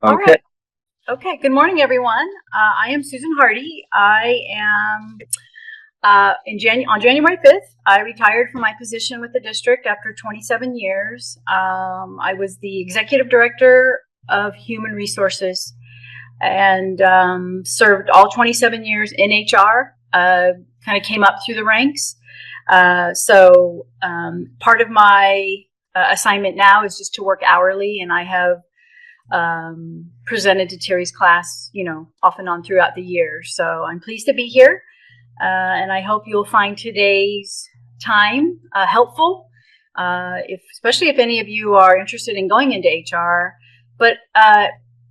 All Okay. right. Okay. Good morning, everyone. I am Susan Hardie. I am on January 5th. I retired from my position with the district after 27 years. I was the executive director of human resources and served all 27 years in HR. Kind of came up through the ranks. Part of my assignment now is just to work hourly, and I have presented to Terry's class, off and on throughout the year. So I'm pleased to be here, and I hope you'll find today's time helpful, especially if any of you are interested in going into HR. But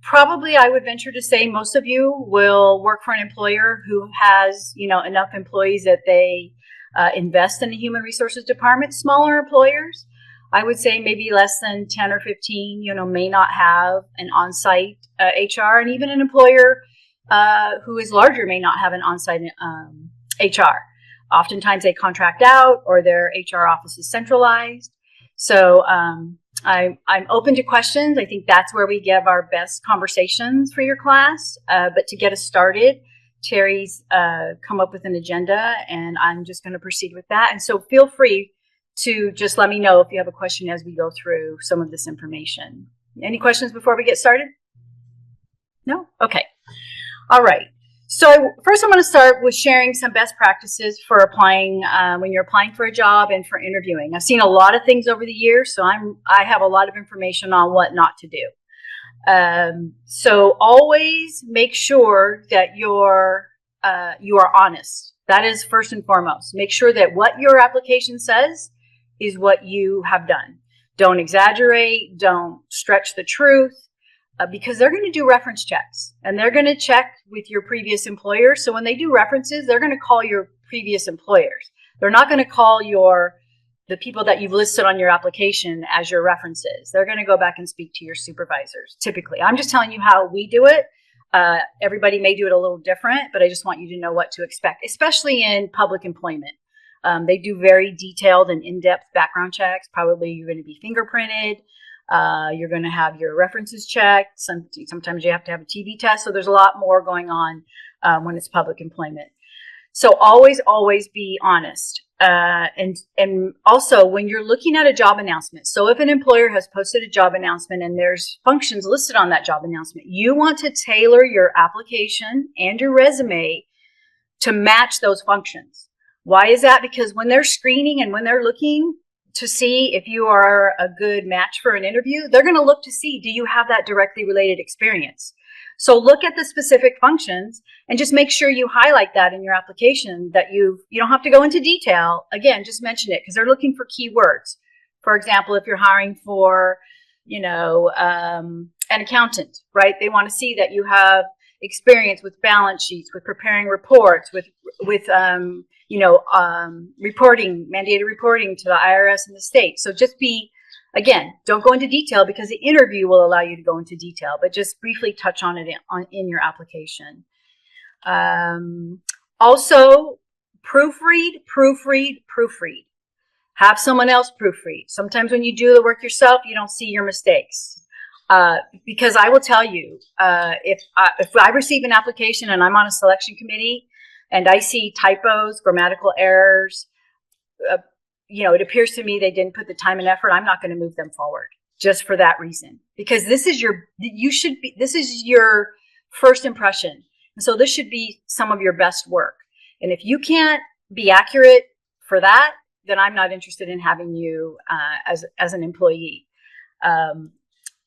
probably I would venture to say most of you will work for an employer who has, enough employees that they invest in the human resources department. Smaller employers, I would say maybe less than 10 or 15, may not have an on-site HR, and even an employer who is larger may not have an on-site HR. Oftentimes they contract out or their HR office is centralized. So I'm open to questions. I think that's where we give our best conversations for your class. But to get us started, Terry's come up with an agenda, and I'm just going to proceed with that. And so feel free to just let me know if you have a question as we go through some of this information. Any questions before we get started? No? Okay. All right. So first I'm going to start with sharing some best practices for applying when you're applying for a job and for interviewing. I've seen a lot of things over the years, so I have a lot of information on what not to do. So always make sure that you are honest. That is first and foremost. Make sure that what your application says is what you have done. Don't exaggerate. Don't stretch the truth, because they're going to do reference checks, and they're going to check with your previous employer. So when they do references, they're going to call your previous employers. They're not going to call the people that you've listed on your application as your references. They're going to go back and speak to your supervisors. Typically, I'm just telling you how we do it. Everybody may do it a little different, but I just want you to know what to expect, especially in public employment. They do very detailed and in-depth background checks. Probably you're going to be fingerprinted. You're going to have your references checked. Sometimes you have to have a TB test. So there's a lot more going on when it's public employment. So always be honest. And also when you're looking at a job announcement. So if an employer has posted a job announcement and there's functions listed on that job announcement, you want to tailor your application and your resume to match those functions. Why is that? Because when they're screening and when they're looking to see if you are a good match for an interview, they're going to look to see, do you have that directly related experience? So look at the specific functions and just make sure you highlight that in your application, that you don't have to go into detail. Again, just mention it because they're looking for keywords. For example, if you're hiring for, an accountant, right? They want to see that you have experience with balance sheets, with preparing reports, with mandated reporting to the IRS and the state. So just again, don't go into detail because the interview will allow you to go into detail, but just briefly touch on it in your application. Also, proofread. Have someone else proofread. Sometimes when you do the work yourself, you don't see your mistakes. Because I will tell you, if I receive an application and I'm on a selection committee and I see typos, grammatical errors, it appears to me they didn't put the time and effort, I'm not going to move them forward just for that reason. Because this is your first impression. And so this should be some of your best work. And if you can't be accurate for that, then I'm not interested in having you as an employee.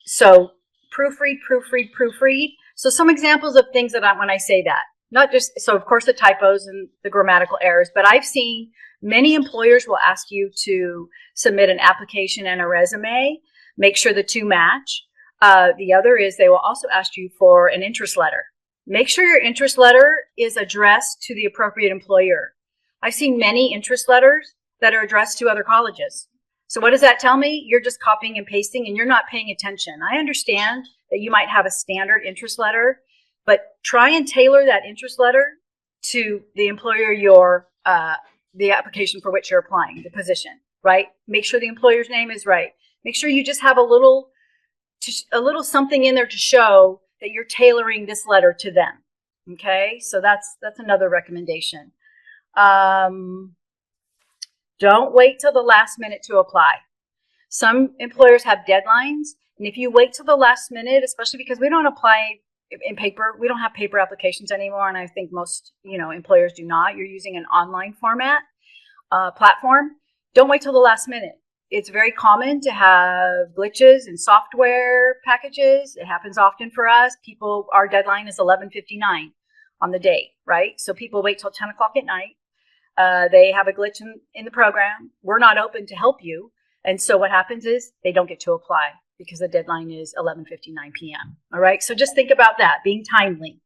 So proofread. So some examples of things when I say that, not just, so of course the typos and the grammatical errors, but I've seen many employers will ask you to submit an application and a resume, make sure the two match. The other is they will also ask you for an interest letter. Make sure your interest letter is addressed to the appropriate employer. I've seen many interest letters that are addressed to other colleges. So what does that tell me? You're just copying and pasting and you're not paying attention. I understand that you might have a standard interest letter, but try and tailor that interest letter to the employer the application for which you're applying, the position, right? Make sure the employer's name is right. Make sure you just have a little a little something in there to show that you're tailoring this letter to them. Okay, so that's another recommendation. Don't wait till the last minute to apply. Some employers have deadlines, and if you wait till the last minute, especially because we don't apply in paper, we don't have paper applications anymore, and I think most employers do not. You're using an online format platform. Don't wait till the last minute. It's very common to have glitches in software packages. It happens often for us. Our deadline is 11:59 on the date, right? So people wait till 10 o'clock at night. They have a glitch in the program. We're not open to help you. And so what happens is they don't get to apply because the deadline is 11:59 p.m. All right. So just think about that, being timely.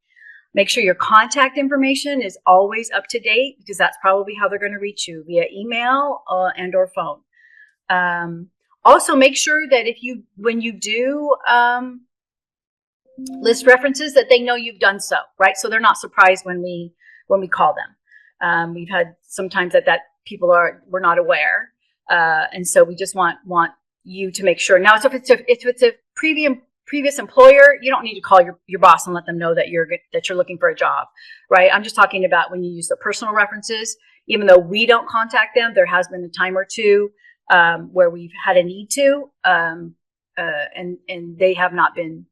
Make sure your contact information is always up to date, because that's probably how they're going to reach you, via email and or phone. Also, make sure that when you do list references, that they know you've done so, right? So they're not surprised when we call them. We've had sometimes that people were not aware, and so we just want you to make sure. Now, so if it's a previous employer, you don't need to call your boss and let them know that you're looking for a job, right? I'm just talking about when you use the personal references. Even though we don't contact them, there has been a time or two where we've had a need to, and they have not been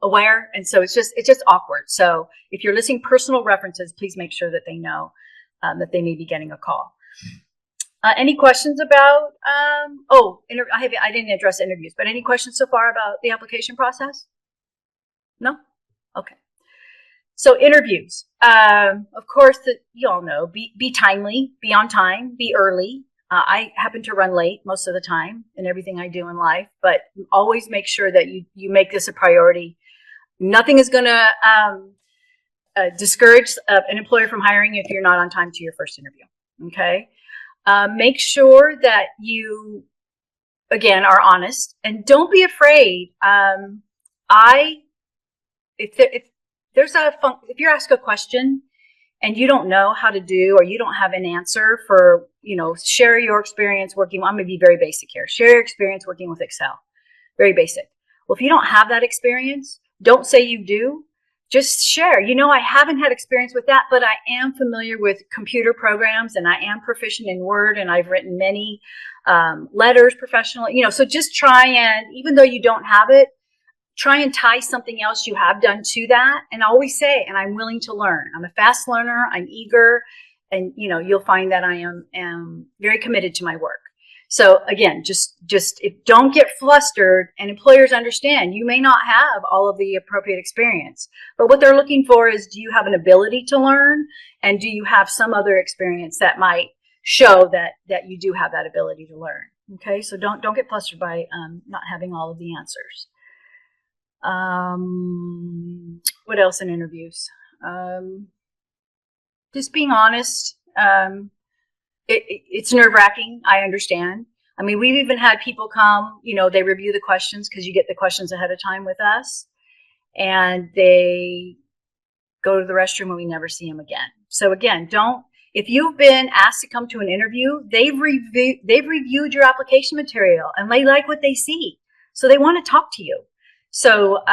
aware, and so it's just awkward. So if you're listing personal references, please make sure that they know that they may be getting a call. Any questions about? I didn't address interviews, but any questions so far about the application process? No? Okay. So interviews, of course, you all know, be timely, be on time, be early. I happen to run late most of the time in everything I do in life, but always make sure that you make this a priority. Nothing is going to discourage an employer from hiring you if you're not on time to your first interview. Okay. Make sure that you, again, are honest, and don't be afraid. If you're asked a question and you don't know how to do, or you don't have an answer for, share your experience working. I'm going to be very basic here. Share your experience working with Excel. Very basic. Well, if you don't have that experience, don't say you do. Just share. I haven't had experience with that, but I am familiar with computer programs, and I am proficient in Word, and I've written many letters professionally. So just try, and even though you don't have it, try and tie something else you have done to that. And always say, and I'm willing to learn. I'm a fast learner. I'm eager. And, you'll find that I am very committed to my work. So again, just don't get flustered, and employers understand you may not have all of the appropriate experience, but what they're looking for is, do you have an ability to learn? And do you have some other experience that might show that you do have that ability to learn? Okay. So don't get flustered by not having all of the answers. What else in interviews? Just being honest. It's nerve-wracking. I understand. I mean, we've even had people come, they review the questions, because you get the questions ahead of time with us, and they go to the restroom and we never see them again. So again, if you've been asked to come to an interview, they've reviewed your application material, and they like what they see. So they want to talk to you. So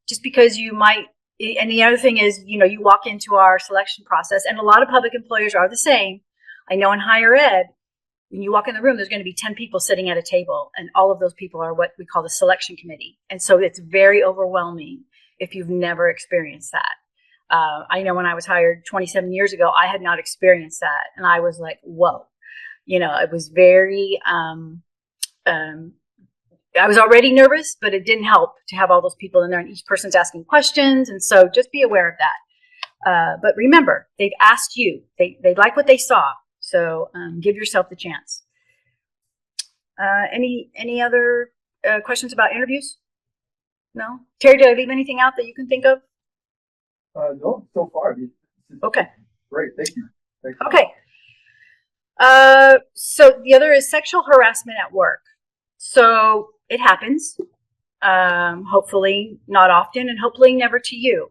just because you might, and the other thing is, you walk into our selection process, and a lot of public employers are the same. I know in higher ed, when you walk in the room, there's going to be 10 people sitting at a table, and all of those people are what we call the selection committee. And so it's very overwhelming if you've never experienced that. I know when I was hired 27 years ago, I had not experienced that. And I was like, whoa, it was very, I was already nervous, but it didn't help to have all those people in there, and each person's asking questions. And so just be aware of that. But remember, they've asked you, they like what they saw. So give yourself the chance. Any other questions about interviews? No? Terry, did I leave anything out that you can think of? No, so far. Okay. Great, thank you. Okay. So the other is sexual harassment at work. So it happens, hopefully not often, and hopefully never to you.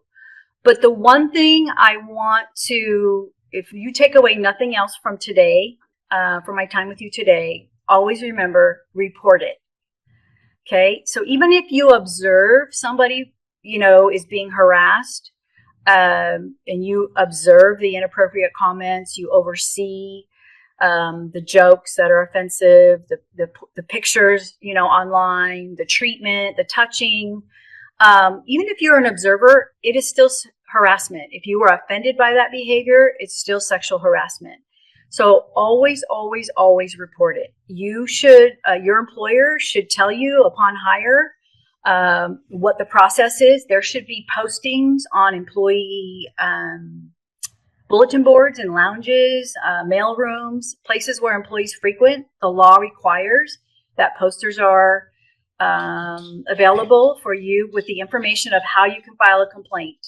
But the one thing I want to, if you take away nothing else from today, from my time with you today, always remember, report it. Okay, so even if you observe somebody, is being harassed, and you observe the inappropriate comments, you oversee the jokes that are offensive, the pictures, online, the treatment, the touching. Even if you're an observer, it is still harassment. If you were offended by that behavior, it's still sexual harassment. So always, always, always report it. You should, your employer should tell you upon hire what the process is. There should be postings on employee bulletin boards and lounges, mail rooms, places where employees frequent. The law requires that posters are available for you with the information of how you can file a complaint.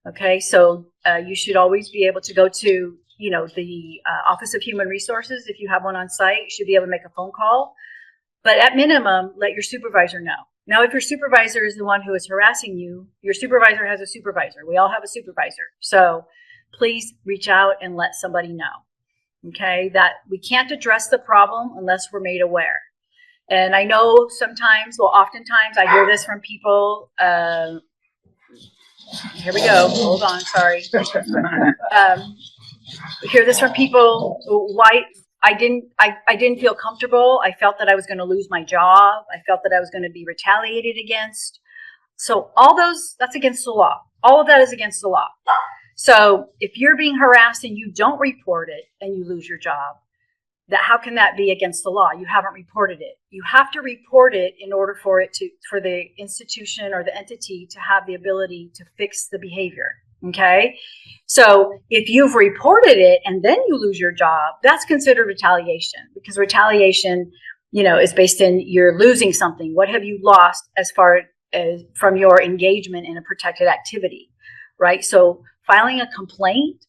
Okay, so you should always be able to go to, the Office of Human Resources. If you have one on site, you should be able to make a phone call. But at minimum, let your supervisor know. Now, if your supervisor is the one who is harassing you, your supervisor has a supervisor. We all have a supervisor. So please reach out and let somebody know. Okay, that we can't address the problem unless we're made aware. And I know sometimes, oftentimes I hear this from people. Here we go. Hold on. Sorry. Hear this from people. Why I didn't feel comfortable. I felt that I was going to lose my job. I felt that I was going to be retaliated against. So that's against the law. All of that is against the law. So if you're being harassed and you don't report it and you lose your job, how can that be against the law? You haven't reported it. You have to report it in order for the institution or the entity to have the ability to fix the behavior. Okay. So if you've reported it and then you lose your job, that's considered retaliation, because retaliation, is based in you're losing something. What have you lost as far as from your engagement in a protected activity, right? So filing a complaint,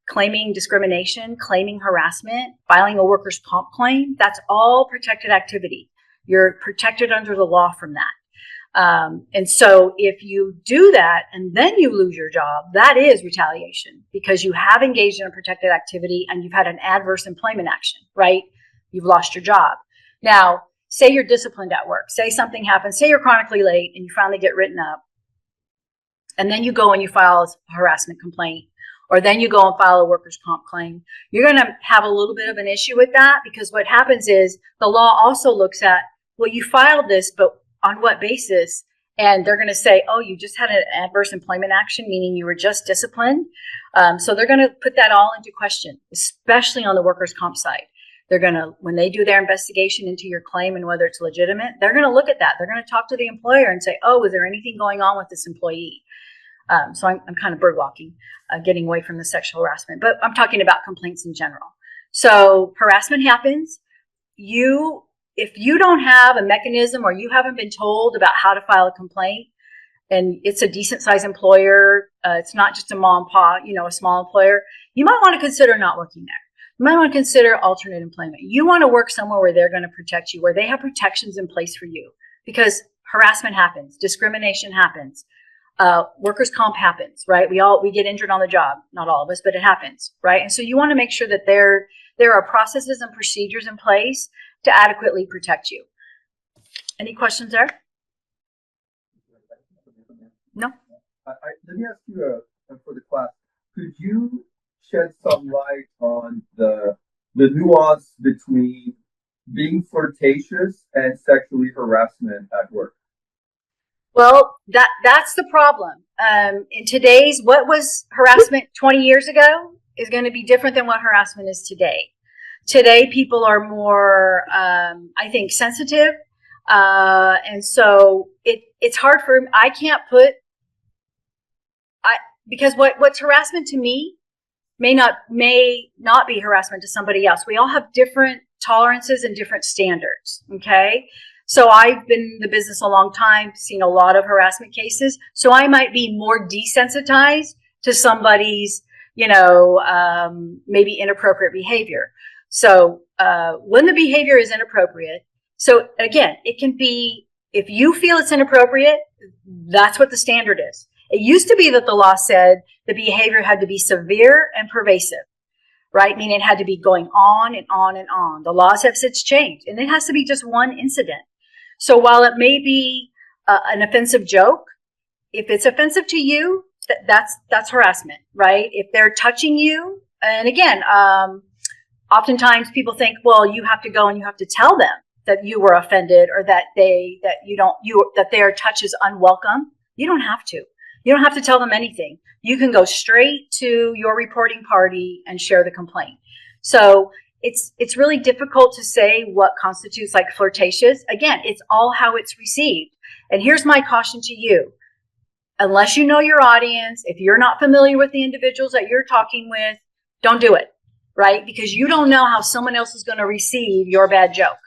claiming discrimination, claiming harassment, filing a workers' comp claim, that's all protected activity. You're protected under the law from that. And so if you do that and then you lose your job, that is retaliation, because you have engaged in a protected activity and you've had an adverse employment action, right? You've lost your job. Now, say you're disciplined at work. Say something happens. Say you're chronically late and you finally get written up. And then you go and you file a harassment complaint, or then you go and file a workers' comp claim. You're going to have a little bit of an issue with that, because what happens is the law also looks at, well, you filed this, but on what basis? And they're going to say, oh, you just had an adverse employment action, meaning you were just disciplined. So they're going to put that all into question, especially on the workers' comp side. They're going to, when they do their investigation into your claim and whether it's legitimate, they're going to look at that. They're going to talk to the employer and say, oh, is there anything going on with this employee? So I'm kind of bird walking, getting away from the sexual harassment, but I'm talking about complaints in general. So harassment happens. If you don't have a mechanism, or you haven't been told about how to file a complaint, and it's a decent sized employer, it's not just a mom and pop, a small employer, you might want to consider not working there. You might want to consider alternate employment. You want to work somewhere where they're going to protect you, where they have protections in place for you, because harassment happens, discrimination happens. Workers' comp happens, right? We get injured on the job, not all of us, but it happens, right? And so you want to make sure that there are processes and procedures in place to adequately protect you. Any questions there? No? Let me ask you for the class, could you shed some light on the nuance between being flirtatious and sexually harassment at work? Well, that's the problem. In today's, what was harassment 20 years ago is going to be different than what harassment is today. Today, people are more, I think, sensitive. And so it's hard for, I can't put, because what's harassment to me may not be harassment to somebody else. We all have different tolerances and different standards. Okay. So I've been in the business a long time, seen a lot of harassment cases. So I might be more desensitized to somebody's, maybe inappropriate behavior. So when the behavior is inappropriate, so again, it can be, if you feel it's inappropriate, that's what the standard is. It used to be that the law said the behavior had to be severe and pervasive, right? Meaning it had to be going on and on and on. The laws have since changed, and it has to be just one incident. So while it may be an offensive joke, if it's offensive to you, that's harassment, right? If they're touching you, and again, oftentimes people think, well, you have to go and you have to tell them that you were offended or that their touch is unwelcome. You don't have to. You don't have to tell them anything. You can go straight to your reporting party and share the complaint. So it's really difficult to say what constitutes like flirtatious. Again, it's all how it's received. And here's my caution to you. Unless you know your audience, if you're not familiar with the individuals that you're talking with, don't do it, right? Because you don't know how someone else is going to receive your bad joke.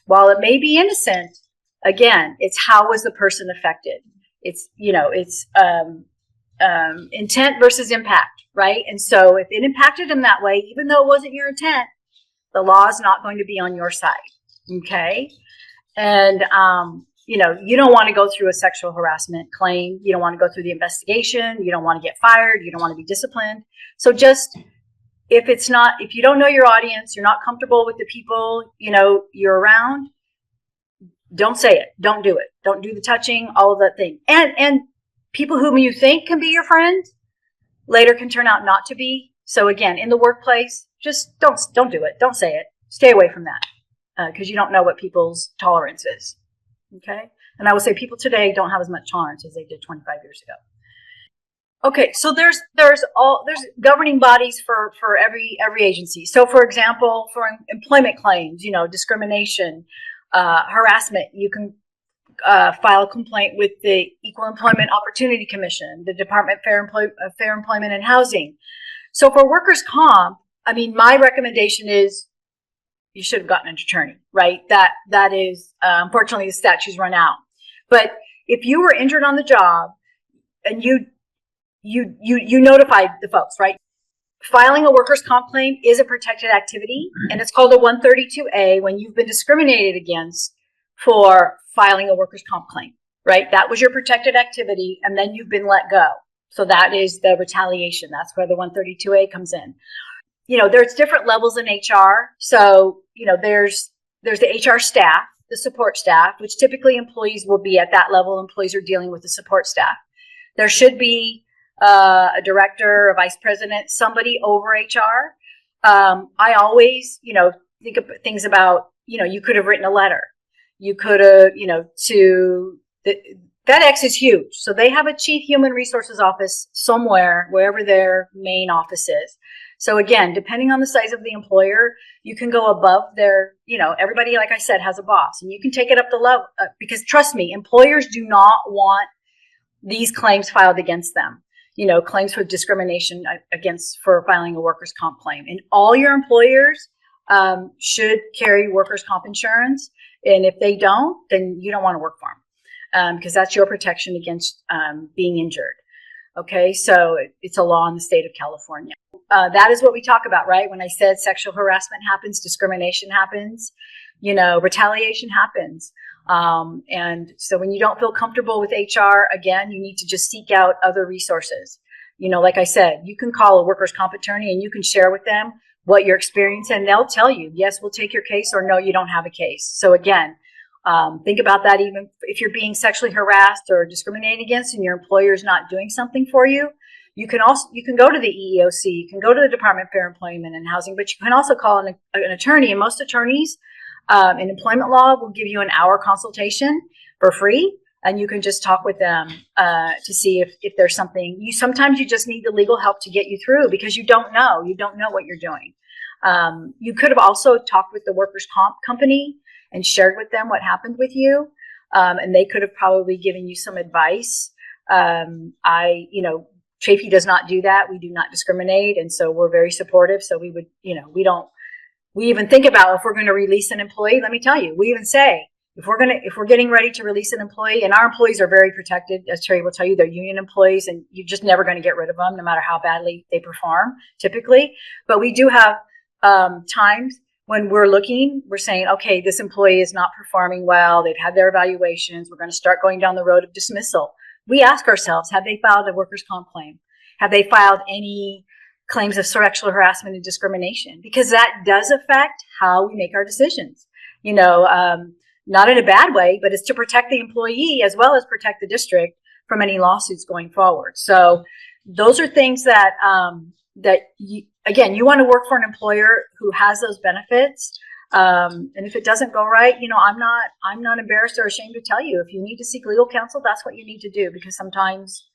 While it may be innocent, again, it's how was the person affected? It's, intent versus impact, right? And so if it impacted them that way, even though it wasn't your intent, the law is not going to be on your side, okay? And, you don't want to go through a sexual harassment claim. You don't want to go through the investigation. You don't want to get fired. You don't want to be disciplined. So just, if you don't know your audience, you're not comfortable with the people, you're around, don't say it. Don't do it. Don't do the touching, all of that thing. And people whom you think can be your friend later can turn out not to be. So again, in the workplace, just don't do it. Don't say it. Stay away from that because you don't know what people's tolerance is. Okay. And I would say people today don't have as much tolerance as they did 25 years ago. Okay, so there's governing bodies for every agency. So for example, for employment claims, discrimination, harassment, you can file a complaint with the Equal Employment Opportunity Commission, the Department of Fair Employment and Housing. So for workers' comp, my recommendation is you should have gotten an attorney, right? That is, unfortunately, the statutes run out. But if you were injured on the job and you notified the folks, right? Filing a workers' comp claim is a protected activity, and it's called a 132A when you've been discriminated against for filing a workers' comp claim, right? That was your protected activity, and then you've been let go. So that is the retaliation. That's where the 132A comes in. There's different levels in HR. So, there's the HR staff, the support staff, which typically employees will be at that level. Employees are dealing with the support staff. There should be a director, a vice president, somebody over HR. I always, think of things about, you could have written a letter. You could have, FedEx is huge. So they have a chief human resources office somewhere, wherever their main office is. So again, depending on the size of the employer, you can go above their, everybody, like I said, has a boss, and you can take it up the level because trust me, employers do not want these claims filed against them. Claims for discrimination for filing a workers' comp claim. And all your employers should carry workers' comp insurance. And if they don't, then you don't want to work for them because that's your protection against being injured. Okay, so it's a law in the state of California. That is what we talk about, right? When I said sexual harassment happens, discrimination happens, retaliation happens. And so when you don't feel comfortable with HR, again, you need to just seek out other resources. Like I said, you can call a workers' comp attorney and you can share with them what your experience, and they'll tell you, yes, we'll take your case, or no, you don't have a case. So again, think about that. Even if you're being sexually harassed or discriminated against and your employer is not doing something for you, you can go to the EEOC, you can go to the Department of Fair Employment and Housing, but you can also call an attorney. And most attorneys in employment law will give you an hour consultation for free, and you can just talk with them to see if there's something. Sometimes you just need the legal help to get you through because you don't know what you're doing. You could have also talked with the workers' comp company and shared with them what happened with you, and they could have probably given you some advice. Chaffey does not do that. We do not discriminate, and so we're very supportive. So we would, we even think about if we're going to release an employee. Let me tell you, we even say if we're getting ready to release an employee, and our employees are very protected, as Terry will tell you, they're union employees, and you're just never going to get rid of them, no matter how badly they perform, typically. But we do have times when we're saying, okay, this employee is not performing well. They've had their evaluations. We're going to start going down the road of dismissal. We ask ourselves, have they filed a workers' comp claim? Have they filed any claims of sexual harassment and discrimination? Because that does affect how we make our decisions. not in a bad way, but it's to protect the employee as well as protect the district from any lawsuits going forward. So those are things that, again, you want to work for an employer who has those benefits. And if it doesn't go right, I'm not embarrassed or ashamed to tell you, if you need to seek legal counsel, that's what you need to do, because sometimes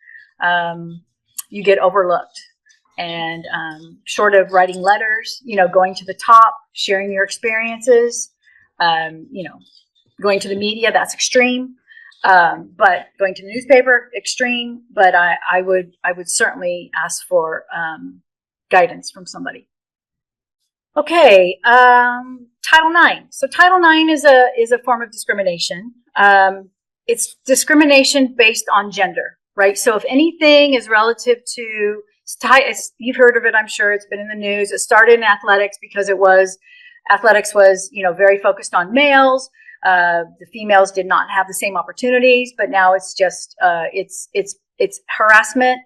you get overlooked. And short of writing letters, going to the top, sharing your experiences, going to the media, that's extreme. But going to the newspaper, extreme. But I would certainly ask for guidance from somebody. Okay, Title IX. So Title IX is a form of discrimination. It's discrimination based on gender, right? So if anything is relative to, you've heard of it, I'm sure it's been in the news. It started in athletics because athletics was, very focused on males. The females did not have the same opportunities, but now it's just, it's harassment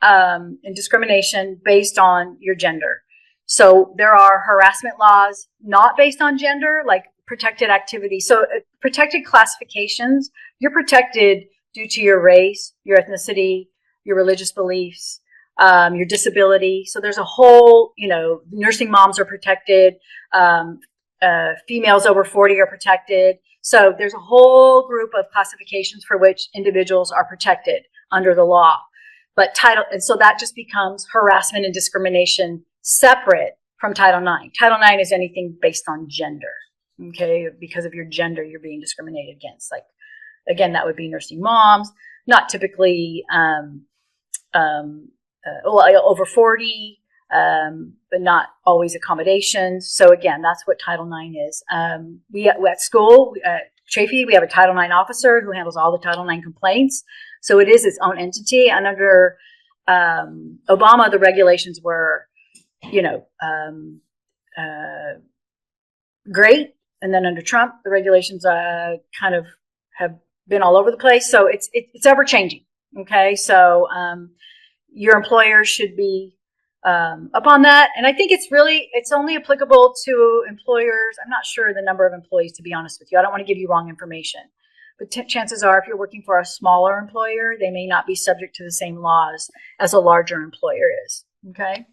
and discrimination based on your gender. So there are harassment laws not based on gender, like protected activity. So protected classifications, you're protected due to your race, your ethnicity, your religious beliefs, your disability. So there's a whole, nursing moms are protected, females over 40 are protected. So there's a whole group of classifications for which individuals are protected under the law. And so that just becomes harassment and discrimination separate from Title IX. Title IX is anything based on gender. Okay, because of your gender, you're being discriminated against. Like, again, that would be nursing moms, not typically over 40, but not always accommodations. So again, that's what Title IX is. We at school, Chaffey, we have a Title IX officer who handles all the Title IX complaints. So it is its own entity. And under Obama, the regulations were, great. And then under Trump, the regulations kind of have been all over the place. So it's ever changing. Okay, so your employer should be up on that. And I think it's only applicable to employers. I'm not sure the number of employees, to be honest with you. I don't want to give you wrong information. But chances are, if you're working for a smaller employer, they may not be subject to the same laws as a larger employer is. Okay.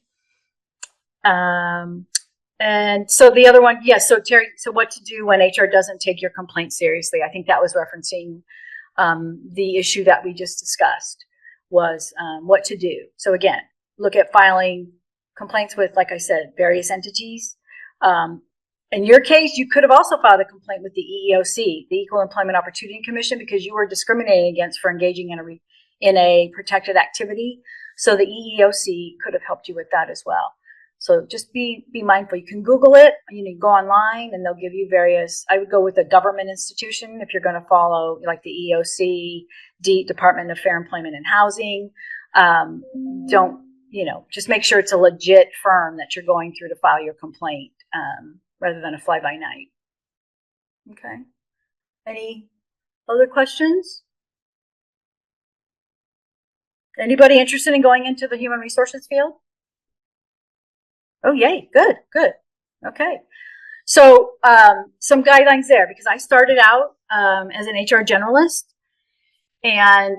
And so the other one, yes. So Terry, so what to do when HR doesn't take your complaint seriously? I think that was referencing the issue that we just discussed, was what to do. So again, look at filing complaints with, like I said, various entities. In your case, you could have also filed a complaint with the EEOC, the Equal Employment Opportunity Commission, because you were discriminated against for engaging in a protected activity. So the EEOC could have helped you with that as well. So just be mindful. You can Google it. You can go online and they'll give you various. I would go with a government institution if you're going to follow, like the EEOC, Department of Fair Employment and Housing. Just make sure it's a legit firm that you're going through to file your complaint, rather than a fly-by-night. Okay. Any other questions? Anybody interested in going into the human resources field? Oh, yay. Good. Okay. So some guidelines there, because I started out as an HR generalist, and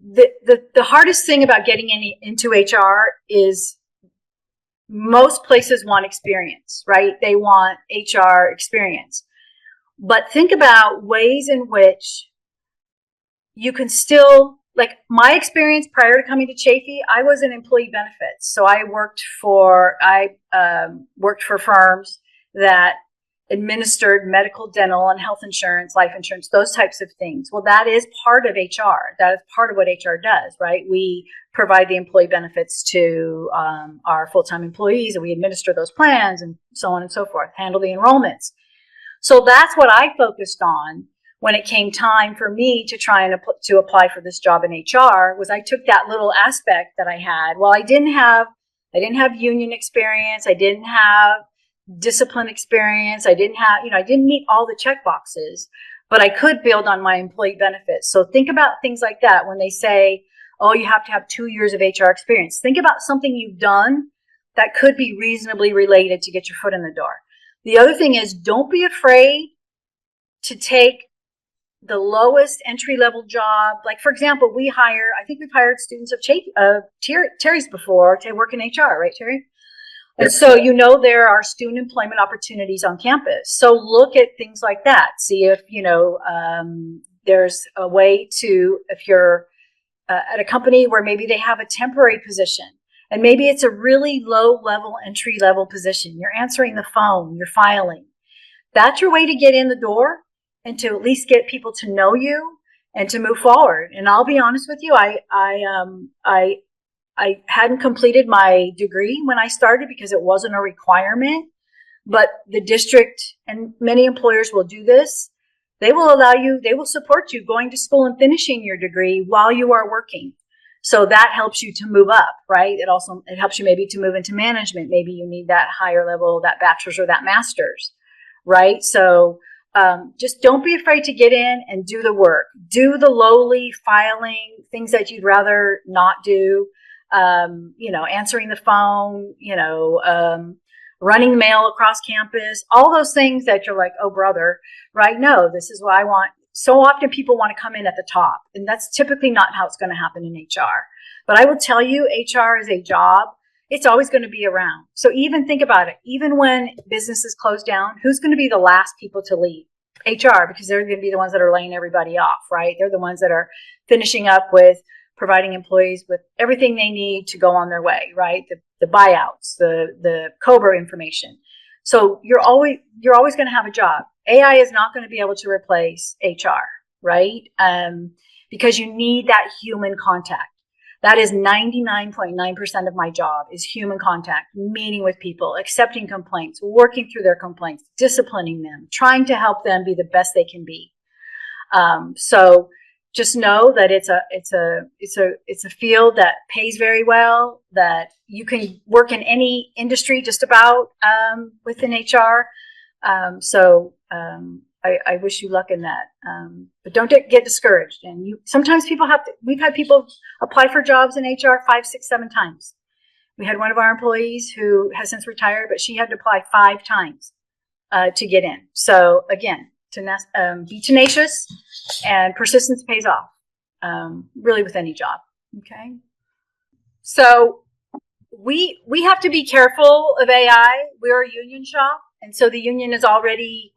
the hardest thing about getting into HR is most places want experience, right? They want HR experience. But think about ways in which you can still, like my experience prior to coming to Chaffey, I was in employee benefits. So I worked for firms that administered medical, dental, and health insurance, life insurance, those types of things. Well, that is part of HR. That is part of what HR does, right? We provide the employee benefits to our full-time employees, and we administer those plans and so on and so forth, handle the enrollments. So that's what I focused on when it came time for me to try and to apply for this job in HR. Was I took that little aspect that I had. Well, I didn't have union experience. I didn't have discipline experience. I didn't meet all the check boxes, but I could build on my employee benefits. So think about things like that when they say, oh, you have to have 2 years of HR experience. Think about something you've done that could be reasonably related to get your foot in the door. The other thing is, don't be afraid to take the lowest entry level job. Like, for example, I think we've hired students of Terry's before to work in HR, right, Terry? And so, there are student employment opportunities on campus. So look at things like that. See if, there's a way to, if you're at a company where maybe they have a temporary position, and maybe it's a really low level, entry level position. You're answering the phone, you're filing. That's your way to get in the door and to at least get people to know you and to move forward. And I'll be honest with you, I hadn't completed my degree when I started because it wasn't a requirement, but the district and many employers will do this. They will support you going to school and finishing your degree while you are working. So that helps you to move up, right? It helps you maybe to move into management. Maybe you need that higher level, that bachelor's or that master's, right? So just don't be afraid to get in and do the work. Do the lowly filing, things that you'd rather not do. Answering the phone, running mail across campus, all those things that you're like, oh, brother, right? No, this is what I want. So often people want to come in at the top, and that's typically not how it's going to happen in HR. But I will tell you, HR is a job. It's always going to be around. So even think about it. Even when businesses close down, who's going to be the last people to leave? HR, because they're going to be the ones that are laying everybody off, right? They're the ones that are finishing up with providing employees with everything they need to go on their way, right? The buyouts, the COBRA information. So you're always going to have a job. AI is not going to be able to replace HR, right? Because you need that human contact. That is 99.9% of my job is human contact, meeting with people, accepting complaints, working through their complaints, disciplining them, trying to help them be the best they can be. So just know that it's a field that pays very well, that you can work in any industry just about within HR. I wish you luck in that. But don't get discouraged. And sometimes we've had people apply for jobs in HR 5, 6, 7 times. We had one of our employees who has since retired, but she had to apply 5 times to get in. So again, be tenacious, and persistence pays off, really with any job. Okay. So we have to be careful of AI. We're a union shop. And so the union is already,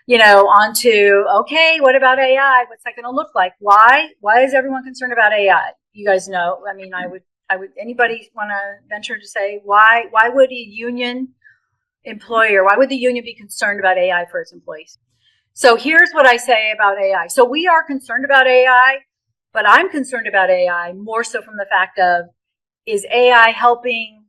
onto, okay, what about AI? What's that going to look like? Why is everyone concerned about AI? You guys know, I mean, anybody want to venture to say why would a union employer, why would the union be concerned about AI for its employees? So here's what I say about AI. So we are concerned about AI, but I'm concerned about AI more so from the fact of, is AI helping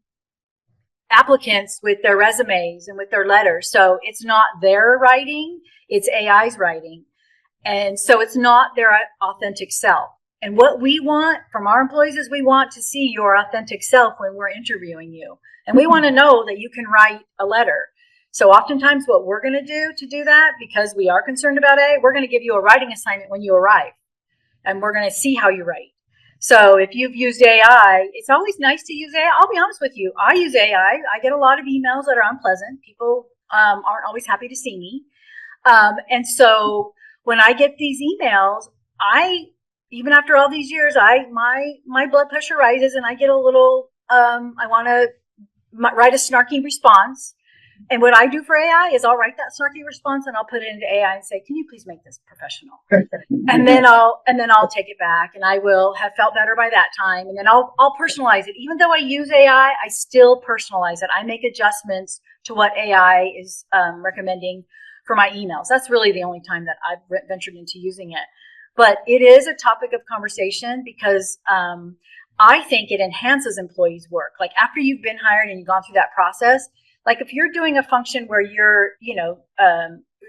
applicants with their resumes and with their letters? So it's not their writing, it's AI's writing. And so it's not their authentic self. And what we want from our employees is we want to see your authentic self when we're interviewing you. And we want to know that you can write a letter. So oftentimes what we're going to do that, because we are concerned about AI, we're going to give you a writing assignment when you arrive. And we're going to see how you write. So if you've used AI, it's always nice to use AI. I'll be honest with you. I use AI. I get a lot of emails that are unpleasant. People aren't always happy to see me. And so when I get these emails, even after all these years, my blood pressure rises and I get a little, I want to write a snarky response. And what I do for AI is I'll write that snarky response and I'll put it into AI and say, can you please make this professional? and then I'll take it back, and I will have felt better by that time. And then I'll personalize it. Even though I use AI, I still personalize it. I make adjustments to what AI is recommending for my emails. That's really the only time that I've ventured into using it. But it is a topic of conversation because I think it enhances employees' work. Like after you've been hired and you've gone through that process, like if you're doing a function where you're,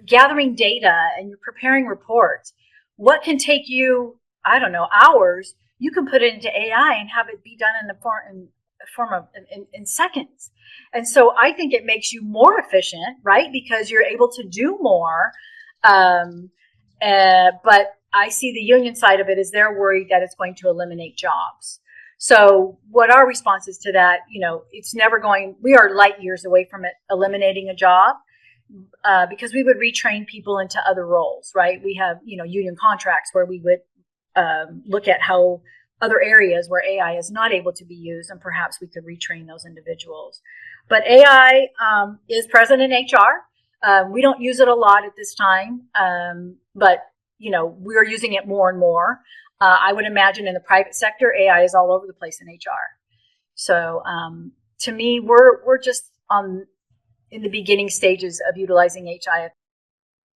gathering data and you're preparing reports, what can take you, I don't know, hours, you can put it into AI and have it be done in seconds. And so I think it makes you more efficient, right? Because you're able to do more. But I see the union side of it is they're worried that it's going to eliminate jobs. So what our response is to that, we are light years away from it eliminating a job. because we would retrain people into other roles, right? We have, union contracts where we would look at how other areas where AI is not able to be used, and perhaps we could retrain those individuals. But AI is present in HR. We don't use it a lot at this time, but we're using it more and more. I would imagine in the private sector, AI is all over the place in HR. So to me, we're just in the beginning stages of utilizing AI.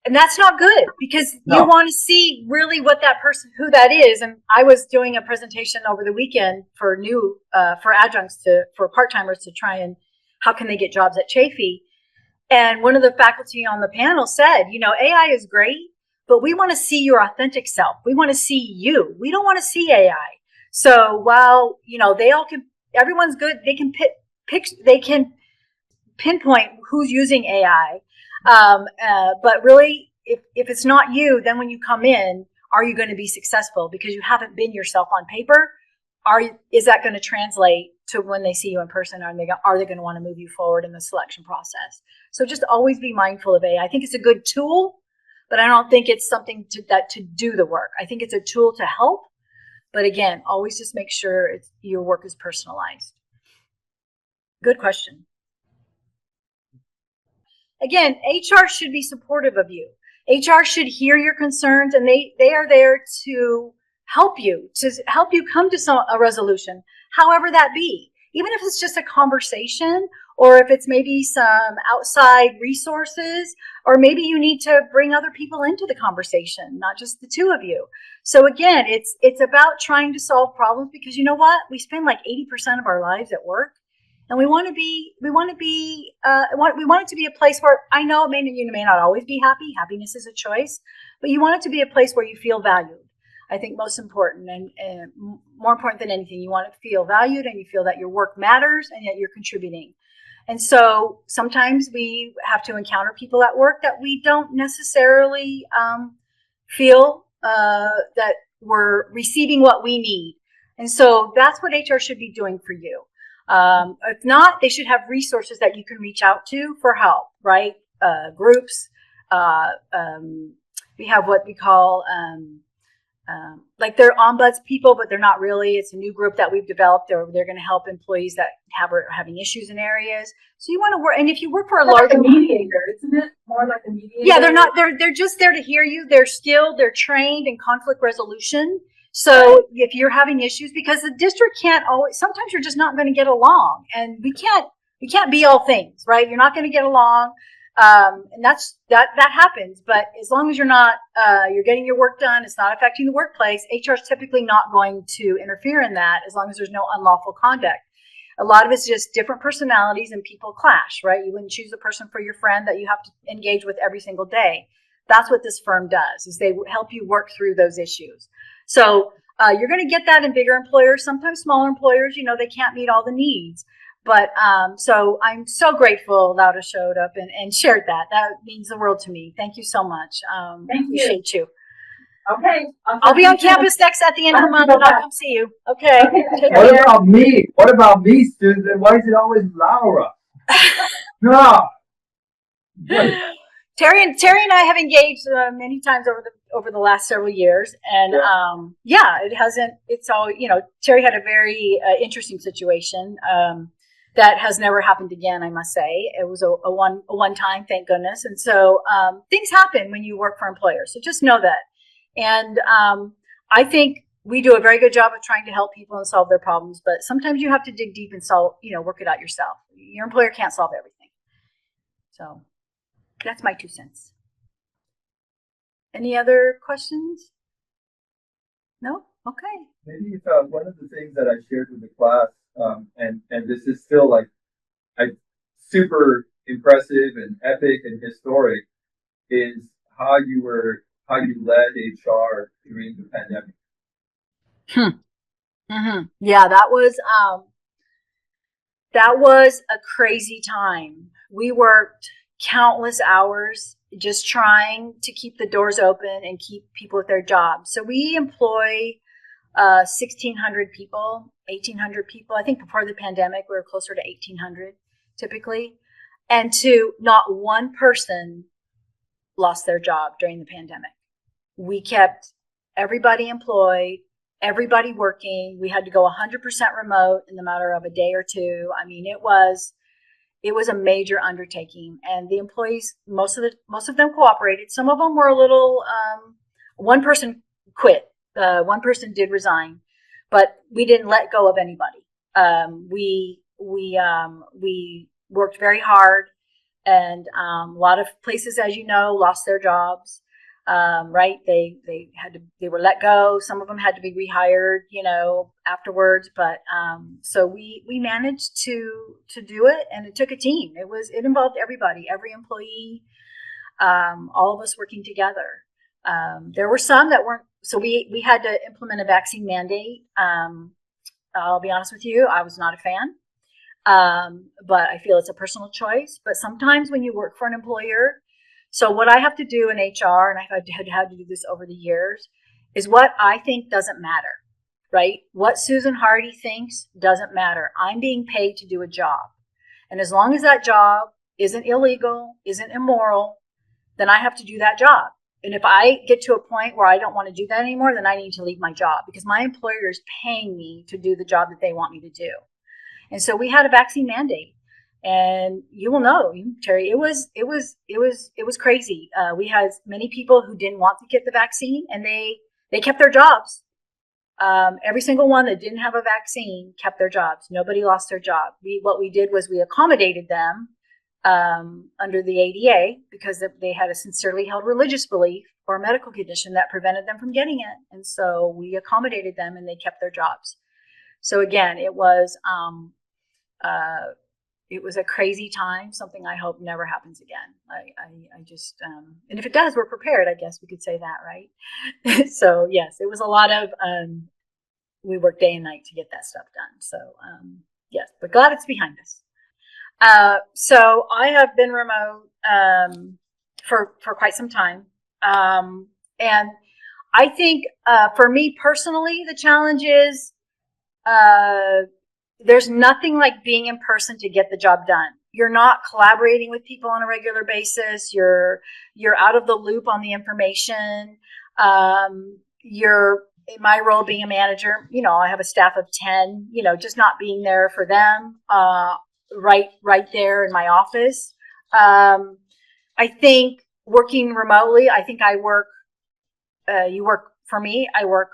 And that's not good, because you want to see really what that person, who that is. And I was doing a presentation over the weekend for for adjuncts, for part-timers, to try and how can they get jobs at Chaffey. And one of the faculty on the panel said, AI is great, but we want to see your authentic self. We want to see you. We don't want to see AI. So while, everyone's good, they can they can pinpoint who's using AI. But really, if it's not you, then when you come in, are you going to be successful? Because you haven't been yourself on paper. Is that going to translate to when they see you in person? Are they going to want to move you forward in the selection process? So just always be mindful of AI. I think it's a good tool, but I don't think it's something to do the work. I think it's a tool to help. But again, always just make sure your work is personalized. Good question. Again, HR should be supportive of you. HR should hear your concerns, and they are there to help you come to a resolution, however that be. Even if it's just a conversation, or if it's maybe some outside resources, or maybe you need to bring other people into the conversation, not just the two of you. So again, it's about trying to solve problems, because you know what? We spend like 80% of our lives at work. And we want it to be a place where, I know you may not always be happy. Happiness is a choice, but you want it to be a place where you feel valued. I think most important, and more important than anything, you want to feel valued, and you feel that your work matters and that you're contributing. And so sometimes we have to encounter people at work that we don't necessarily feel that we're receiving what we need. And so that's what HR should be doing for you. If not, they should have resources that you can reach out to for help, right? Groups. We have what we call like they're ombuds people, but they're not really. It's a new group that we've developed. They're going to help employees that are having issues in areas. So you want to work, and if you work for a larger mediator, isn't it? More like a mediator. Yeah, they're not. They're just there to hear you. They're skilled. They're trained in conflict resolution. So if you're having issues, because the district can't always, sometimes you're just not going to get along, and we can't be all things, right? You're not going to get along. And that happens, but as long as you're not, you're getting your work done, it's not affecting the workplace, HR is typically not going to interfere in that, as long as there's no unlawful conduct. A lot of it's just different personalities and people clash, right? You wouldn't choose a person for your friend that you have to engage with every single day. That's what this firm does, is they help you work through those issues. So you're going to get that in bigger employers. Sometimes smaller employers, they can't meet all the needs. But so I'm so grateful Laura showed up and shared that. That means the world to me. Thank you so much. Thank you. Appreciate you. Okay. I'll be on campus next at the end of the month, and I'll come see you. Okay. Take What care. about me? What about me, Susan? Why is it always Laura? God. Terry and I have engaged many times over the last several years, and it hasn't. It's all Terry had a very interesting situation that has never happened again. I must say, it was a one time, thank goodness. And so things happen when you work for employers. So just know that. And I think we do a very good job of trying to help people and solve their problems, but sometimes you have to dig deep and work it out yourself. Your employer can't solve everything. So that's my 2 cents. Any other questions? No? Okay. Maybe one of the things that I shared with the class, and this is still like super impressive and epic and historic, is how you led HR during the pandemic. Mm-hmm. Yeah, that was a crazy time. We worked countless hours just trying to keep the doors open and keep people with their jobs. So we employ 1,600 people, 1,800 people. I think before the pandemic, we were closer to 1,800 typically. And two, not one person lost their job during the pandemic. We kept everybody employed, everybody working. We had to go 100% remote in the matter of a day or two. I mean, it was a major undertaking, and the employees, most of them cooperated. Some of them were a little. One person quit. One person did resign, but we didn't let go of anybody. We worked very hard, and a lot of places, as you know, lost their jobs. Right? They were let go. Some of them had to be rehired, afterwards. But so we managed to do it, and it took a team. It involved everybody, every employee, all of us working together. There were some that weren't. So we had to implement a vaccine mandate. I'll be honest with you, I was not a fan. But I feel it's a personal choice. But sometimes when you work for an employer, so what I have to do in HR, and I've had to do this over the years, is what I think doesn't matter, right? What Susan Hardie thinks doesn't matter. I'm being paid to do a job. And as long as that job isn't illegal, isn't immoral, then I have to do that job. And if I get to a point where I don't want to do that anymore, then I need to leave my job, because my employer is paying me to do the job that they want me to do. And so we had a vaccine mandate. And you will know, Terry, it was crazy. We had many people who didn't want to get the vaccine, and they kept their jobs. Every single one that didn't have a vaccine kept their jobs. Nobody lost their job. What we did was we accommodated them under the ADA, because they had a sincerely held religious belief or medical condition that prevented them from getting it. And so we accommodated them, and they kept their jobs. So again, it was a crazy time, something I hope never happens again. I just, and if it does, we're prepared, I guess we could say that, right? So yes, it was a lot of, we worked day and night to get that stuff done. So yes, but glad it's behind us. So I have been remote for quite some time. And I think for me personally, the challenge is, there's nothing like being in person to get the job done. You're not collaborating with people on a regular basis. You're out of the loop on the information. You're, in my role being a manager, I have a staff of 10, just not being there for them, right there in my office. I think working remotely, I think I work, for me, I work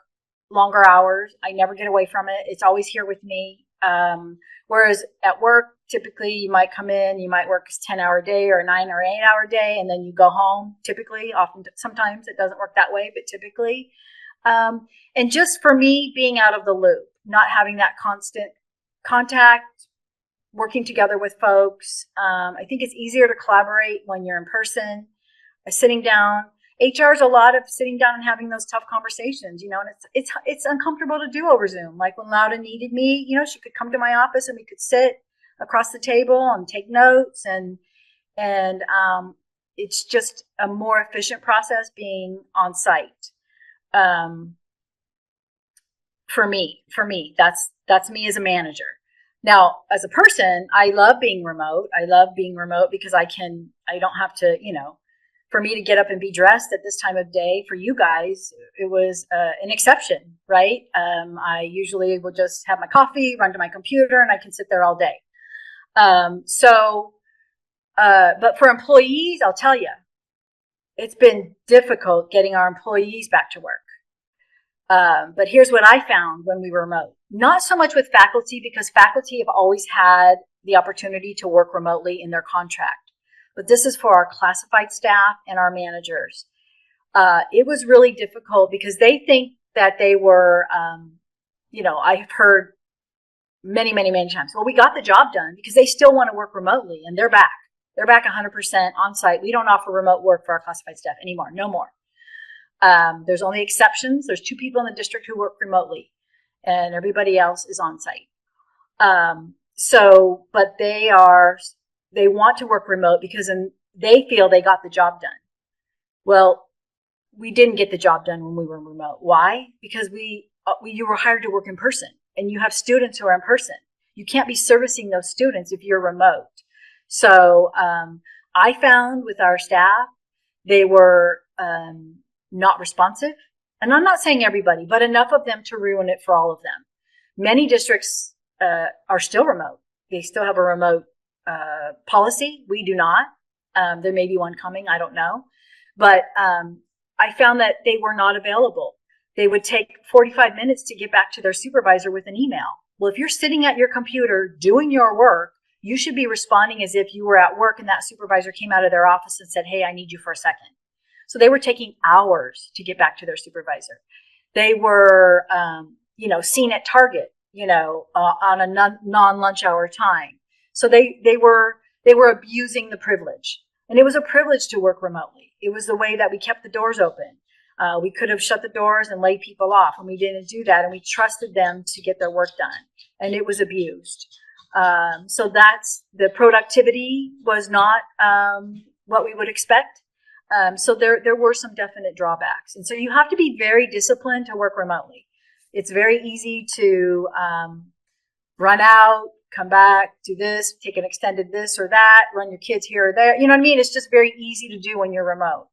longer hours. I never get away from it. It's always here with me. Whereas at work, typically you might come in, you might work a 10-hour day or a 9 or 8-hour day, and then you go home. Typically, sometimes it doesn't work that way, but typically. And just for me, being out of the loop, not having that constant contact, working together with folks. I think it's easier to collaborate when you're in person, sitting down. HR is a lot of sitting down and having those tough conversations, and it's uncomfortable to do over Zoom. Like when Lauda needed me, she could come to my office and we could sit across the table and take notes, and it's just a more efficient process being on site. For me, that's me as a manager. Now, as a person, I love being remote. I love being remote because I don't have to, for me to get up and be dressed at this time of day. For you guys, it was an exception, right? I usually will just have my coffee, run to my computer, and I can sit there all day. But for employees, I'll tell you, it's been difficult getting our employees back to work. But here's what I found when we were remote. Not so much with faculty, because faculty have always had the opportunity to work remotely in their contract. But this is for our classified staff and our managers. It was really difficult because they think that they were, I've heard many, many, many times, well, we got the job done, because they still want to work remotely, and they're back. They're back 100% on site. We don't offer remote work for our classified staff anymore, no more. There's only exceptions. There's 2 people in the district who work remotely, and everybody else is on site. But they want to work remote because they feel they got the job done. Well, we didn't get the job done when we were remote. Why? Because you were hired to work in person, and you have students who are in person. You can't be servicing those students if you're remote. So I found with our staff, they were not responsive. And I'm not saying everybody, but enough of them to ruin it for all of them. Many districts are still remote. They still have a remote policy. We do not. There may be one coming. I don't know. But I found that they were not available. They would take 45 minutes to get back to their supervisor with an email. Well, if you're sitting at your computer doing your work, you should be responding as if you were at work and that supervisor came out of their office and said, hey, I need you for a second. So they were taking hours to get back to their supervisor. They were, seen at Target, on a non-lunch hour time. So they were abusing the privilege. And it was a privilege to work remotely. It was the way that we kept the doors open. We could have shut the doors and laid people off, and we didn't do that. And we trusted them to get their work done, and it was abused. So that's the productivity was not what we would expect. So there were some definite drawbacks. And so you have to be very disciplined to work remotely. It's very easy to run out, come back, do this, take an extended this or that, run your kids here or there. You know what I mean? It's just very easy to do when you're remote.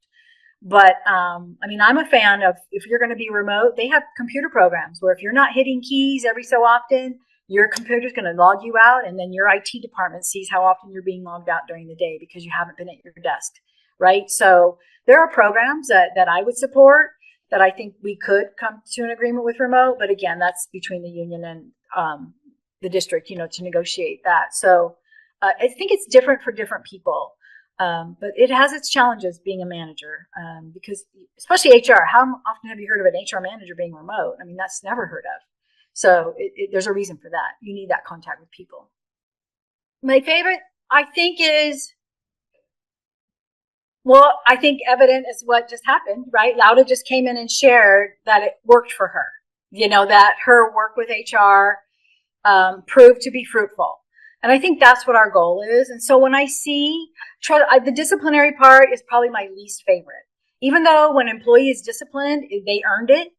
But I'm a fan of, if you're going to be remote, they have computer programs where if you're not hitting keys every so often, your computer's going to log you out, and then your IT department sees how often you're being logged out during the day because you haven't been at your desk, right? So there are programs that I would support that I think we could come to an agreement with remote. But again, that's between the union and the district, to negotiate that. So I think it's different for different people. But it has its challenges being a manager, because especially HR, how often have you heard of an HR manager being remote? I mean, that's never heard of. So there's a reason for that. You need that contact with people. My favorite, I think, I think evident is what just happened, right? Lauda just came in and shared that it worked for her, that her work with HR proved to be fruitful. And I think that's what our goal is. And so when I see the disciplinary part is probably my least favorite. Even though when an employee is disciplined, they earned it,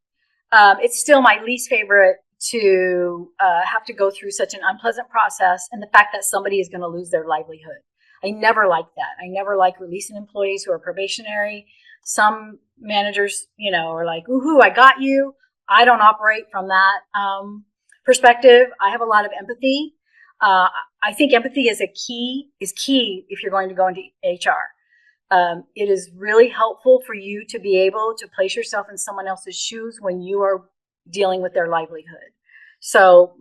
it's still my least favorite to have to go through such an unpleasant process, and the fact that somebody is going to lose their livelihood. I never like that. I never like releasing employees who are probationary. Some managers, are like, "Ooh, I got you." I don't operate from that perspective. I have a lot of empathy. I think empathy is key if you're going to go into HR. It is really helpful for you to be able to place yourself in someone else's shoes when you are dealing with their livelihood. So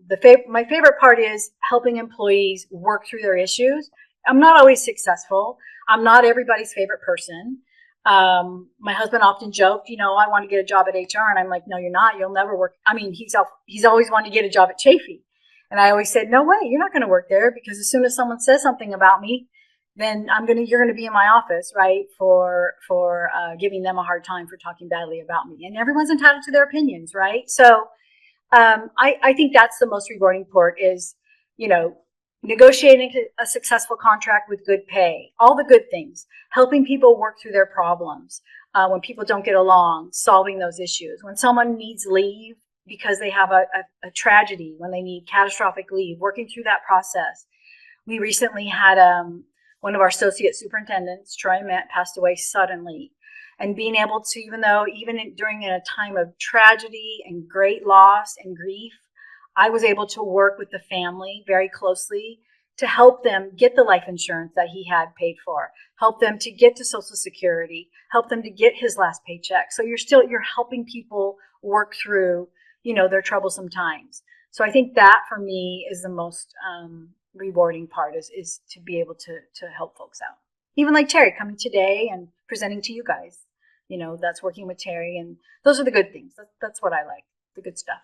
my favorite part is helping employees work through their issues. I'm not always successful. I'm not everybody's favorite person. My husband often joked, I want to get a job at HR. And I'm like, no, you're not. You'll never work. I mean, he's always wanted to get a job at Chaffey. And I always said, no way, you're not going to work there, because as soon as someone says something about me, then you're going to be in my office, right, for giving them a hard time for talking badly about me. And everyone's entitled to their opinions, right? So I think that's the most rewarding part is, negotiating a successful contract with good pay, all the good things, helping people work through their problems. When people don't get along, solving those issues. When someone needs leave because they have a tragedy, when they need catastrophic leave, working through that process. We recently had one of our associate superintendents, Troy Met, passed away suddenly. And being able to, during a time of tragedy and great loss and grief, I was able to work with the family very closely to help them get the life insurance that he had paid for, help them to get to Social Security, help them to get his last paycheck. So you're helping people work through, their troublesome times. So I think that for me is the most rewarding part is to be able to help folks out. Even like Terry coming today and presenting to you guys, that's working with Terry, and those are the good things. That's what I like, the good stuff.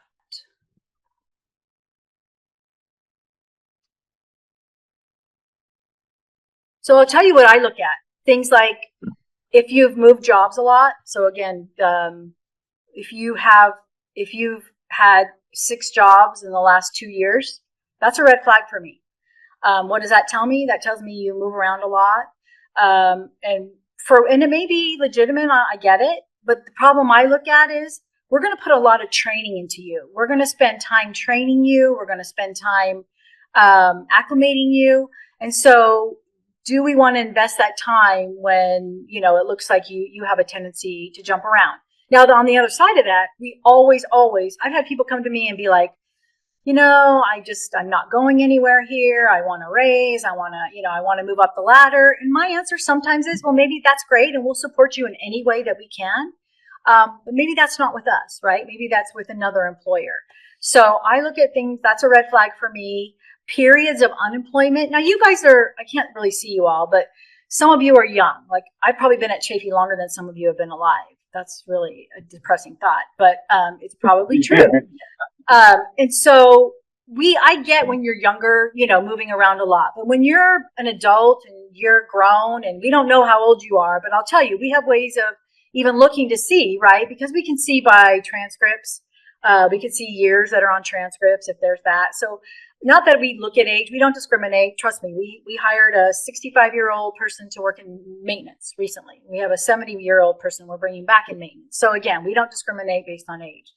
So I'll tell you what I look at. Things like if you've moved jobs a lot. So again, if you've had 6 jobs in the last 2 years, that's a red flag for me. What does that tell me? That tells me you move around a lot. And it may be legitimate, I get it. But the problem I look at is we're going to put a lot of training into you. We're going to spend time training you. We're going to spend time acclimating you. And so do we want to invest that time when, you know, it looks like you have a tendency to jump around? Now, on the other side of that, we always, I've had people come to me and be like, you know, I'm not going anywhere here. I want to raise. I want to move up the ladder. And my answer sometimes is, well, maybe that's great and we'll support you in any way that we can. But maybe that's not with us, right? Maybe that's with another employer. So I look at things, that's a red flag for me. Periods of unemployment. Now you guys I can't really see you all, but some of you are young. Like I've probably been at Chaffey longer than some of you have been alive. That's really a depressing thought, but it's probably true. And so I get when you're younger, you know, moving around a lot, but when you're an adult and you're grown, and we don't know how old you are, but I'll tell you, we have ways of even looking to see, right? Because we can see by transcripts, we can see years that are on transcripts if there's that. So not that we look at age, we don't discriminate. Trust me, we hired a 65-year-old person to work in maintenance recently. We have a 70-year-old person we're bringing back in maintenance. So again, we don't discriminate based on age.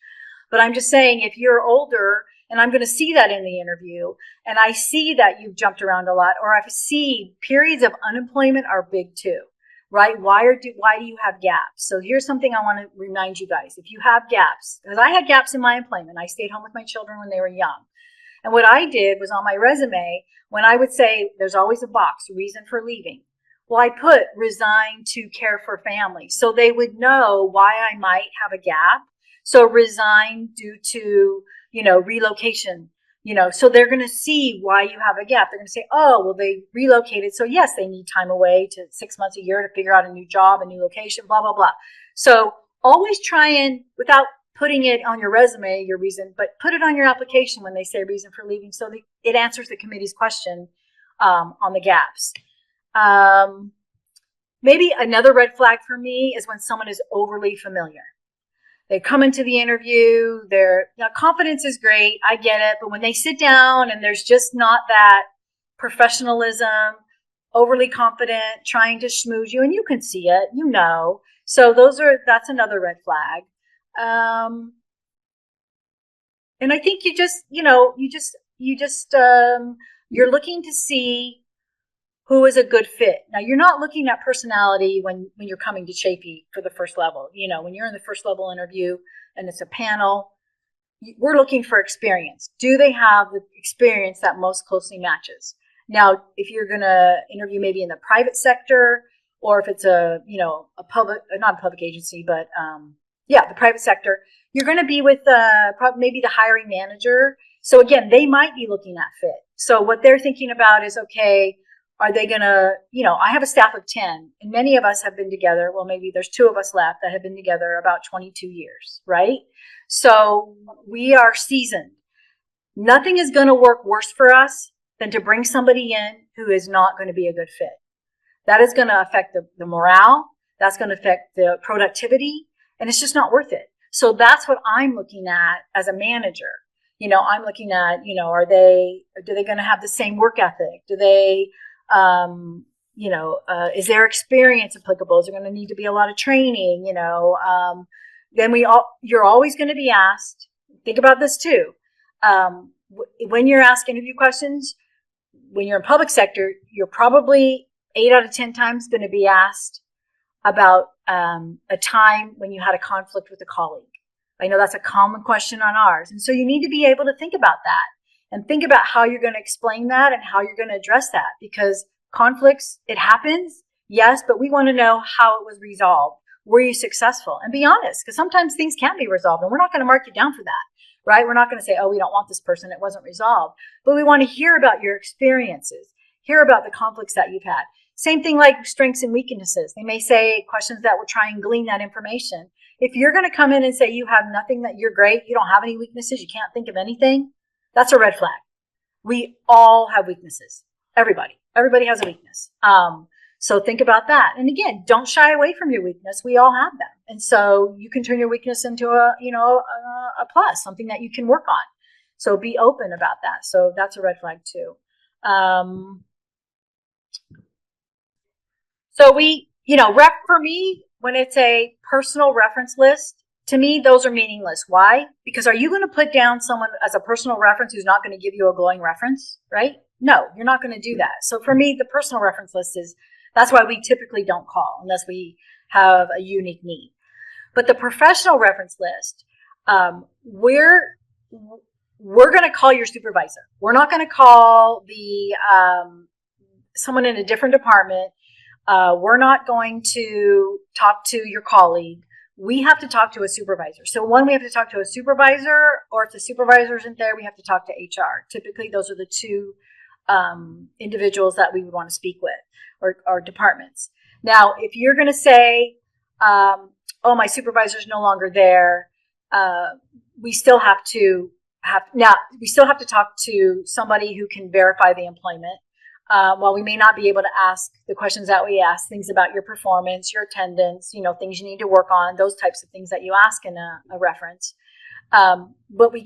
But I'm just saying, if you're older, and I'm going to see that in the interview, and I see that you've jumped around a lot, or I see periods of unemployment are big too, right? Why do you have gaps? So here's something I want to remind you guys. If you have gaps, because I had gaps in my employment, I stayed home with my children when they were young. And what I did was on my resume, when I would say, there's always a box, reason for leaving. Well, I put resign to care for family. So they would know why I might have a gap. So resign due to, you know, relocation, you know, so they're going to see why you have a gap. They're going to say, oh, well, they relocated. So yes, they need time away to 6 months, a year to figure out a new job, a new location, blah, blah, blah. So always try and, without putting it on your resume, your reason, but put it on your application when they say reason for leaving. So it answers the committee's question on the gaps. Maybe another red flag for me is when someone is overly familiar. They come into the interview, confidence is great, I get it, but when they sit down and there's just not that professionalism, overly confident, trying to schmooze you, and you can see it, you know. So that's another red flag. And I think you're looking to see who is a good fit. Now, you're not looking at personality when you're coming to Chaffey for the first level. You know, when you're in the first level interview and it's a panel, we're looking for experience. Do they have the experience that most closely matches? Now, if you're going to interview maybe in the private sector, or if it's not a public agency, but the private sector, you're going to be with maybe the hiring manager. So again, they might be looking at fit. So what they're thinking about is, okay, are they going to, I have a staff of 10, and many of us have been together. Well, maybe there's 2 of us left that have been together about 22 years, right? So we are seasoned. Nothing is going to work worse for us than to bring somebody in who is not going to be a good fit. That is going to affect the morale. That's going to affect the productivity, and it's just not worth it. So that's what I'm looking at as a manager. I'm looking at, are they going to have the same work ethic? Do they, is their experience applicable? Is there going to need to be a lot of training? Then you're always going to be asked, think about this too. When you're asked interview questions, when you're in public sector, you're probably 8 out of 10 times going to be asked about a time when you had a conflict with a colleague. I know that's a common question on ours. And so you need to be able to think about that and think about how you're going to explain that and how you're going to address that, because conflicts, it happens, yes, but we want to know how it was resolved. Were you successful? And be honest, because sometimes things can't be resolved, and we're not going to mark you down for that, right? We're not going to say, oh, we don't want this person, it wasn't resolved. But we want to hear about your experiences, hear about the conflicts that you've had. Same thing like strengths and weaknesses. They may say questions that will try and glean that information. If you're going to come in and say you have nothing, that you're great, you don't have any weaknesses, you can't think of anything, that's a red flag. We all have weaknesses. Everybody has a weakness. So think about that. And again, don't shy away from your weakness. We all have them. And so you can turn your weakness into a plus, something that you can work on. So be open about that. So that's a red flag too. So for me, when it's a personal reference list, to me, those are meaningless. Why? Because are you going to put down someone as a personal reference who's not going to give you a glowing reference, right? No, you're not going to do that. So for me, the personal reference list that's why we typically don't call unless we have a unique need. But the professional reference list, we're going to call your supervisor. We're not going to call someone in a different department. We're not going to talk to your colleague. We have to talk to a supervisor. So one, we have to talk to a supervisor, or if the supervisor isn't there, we have to talk to HR. Typically, those are the two individuals that we would want to speak with, or departments. Now, if you're going to say, oh, my supervisor's no longer there, we still have to talk to somebody who can verify the employment. While we may not be able to ask the questions that we ask, things about your performance, your attendance, things you need to work on, those types of things that you ask in a reference. But we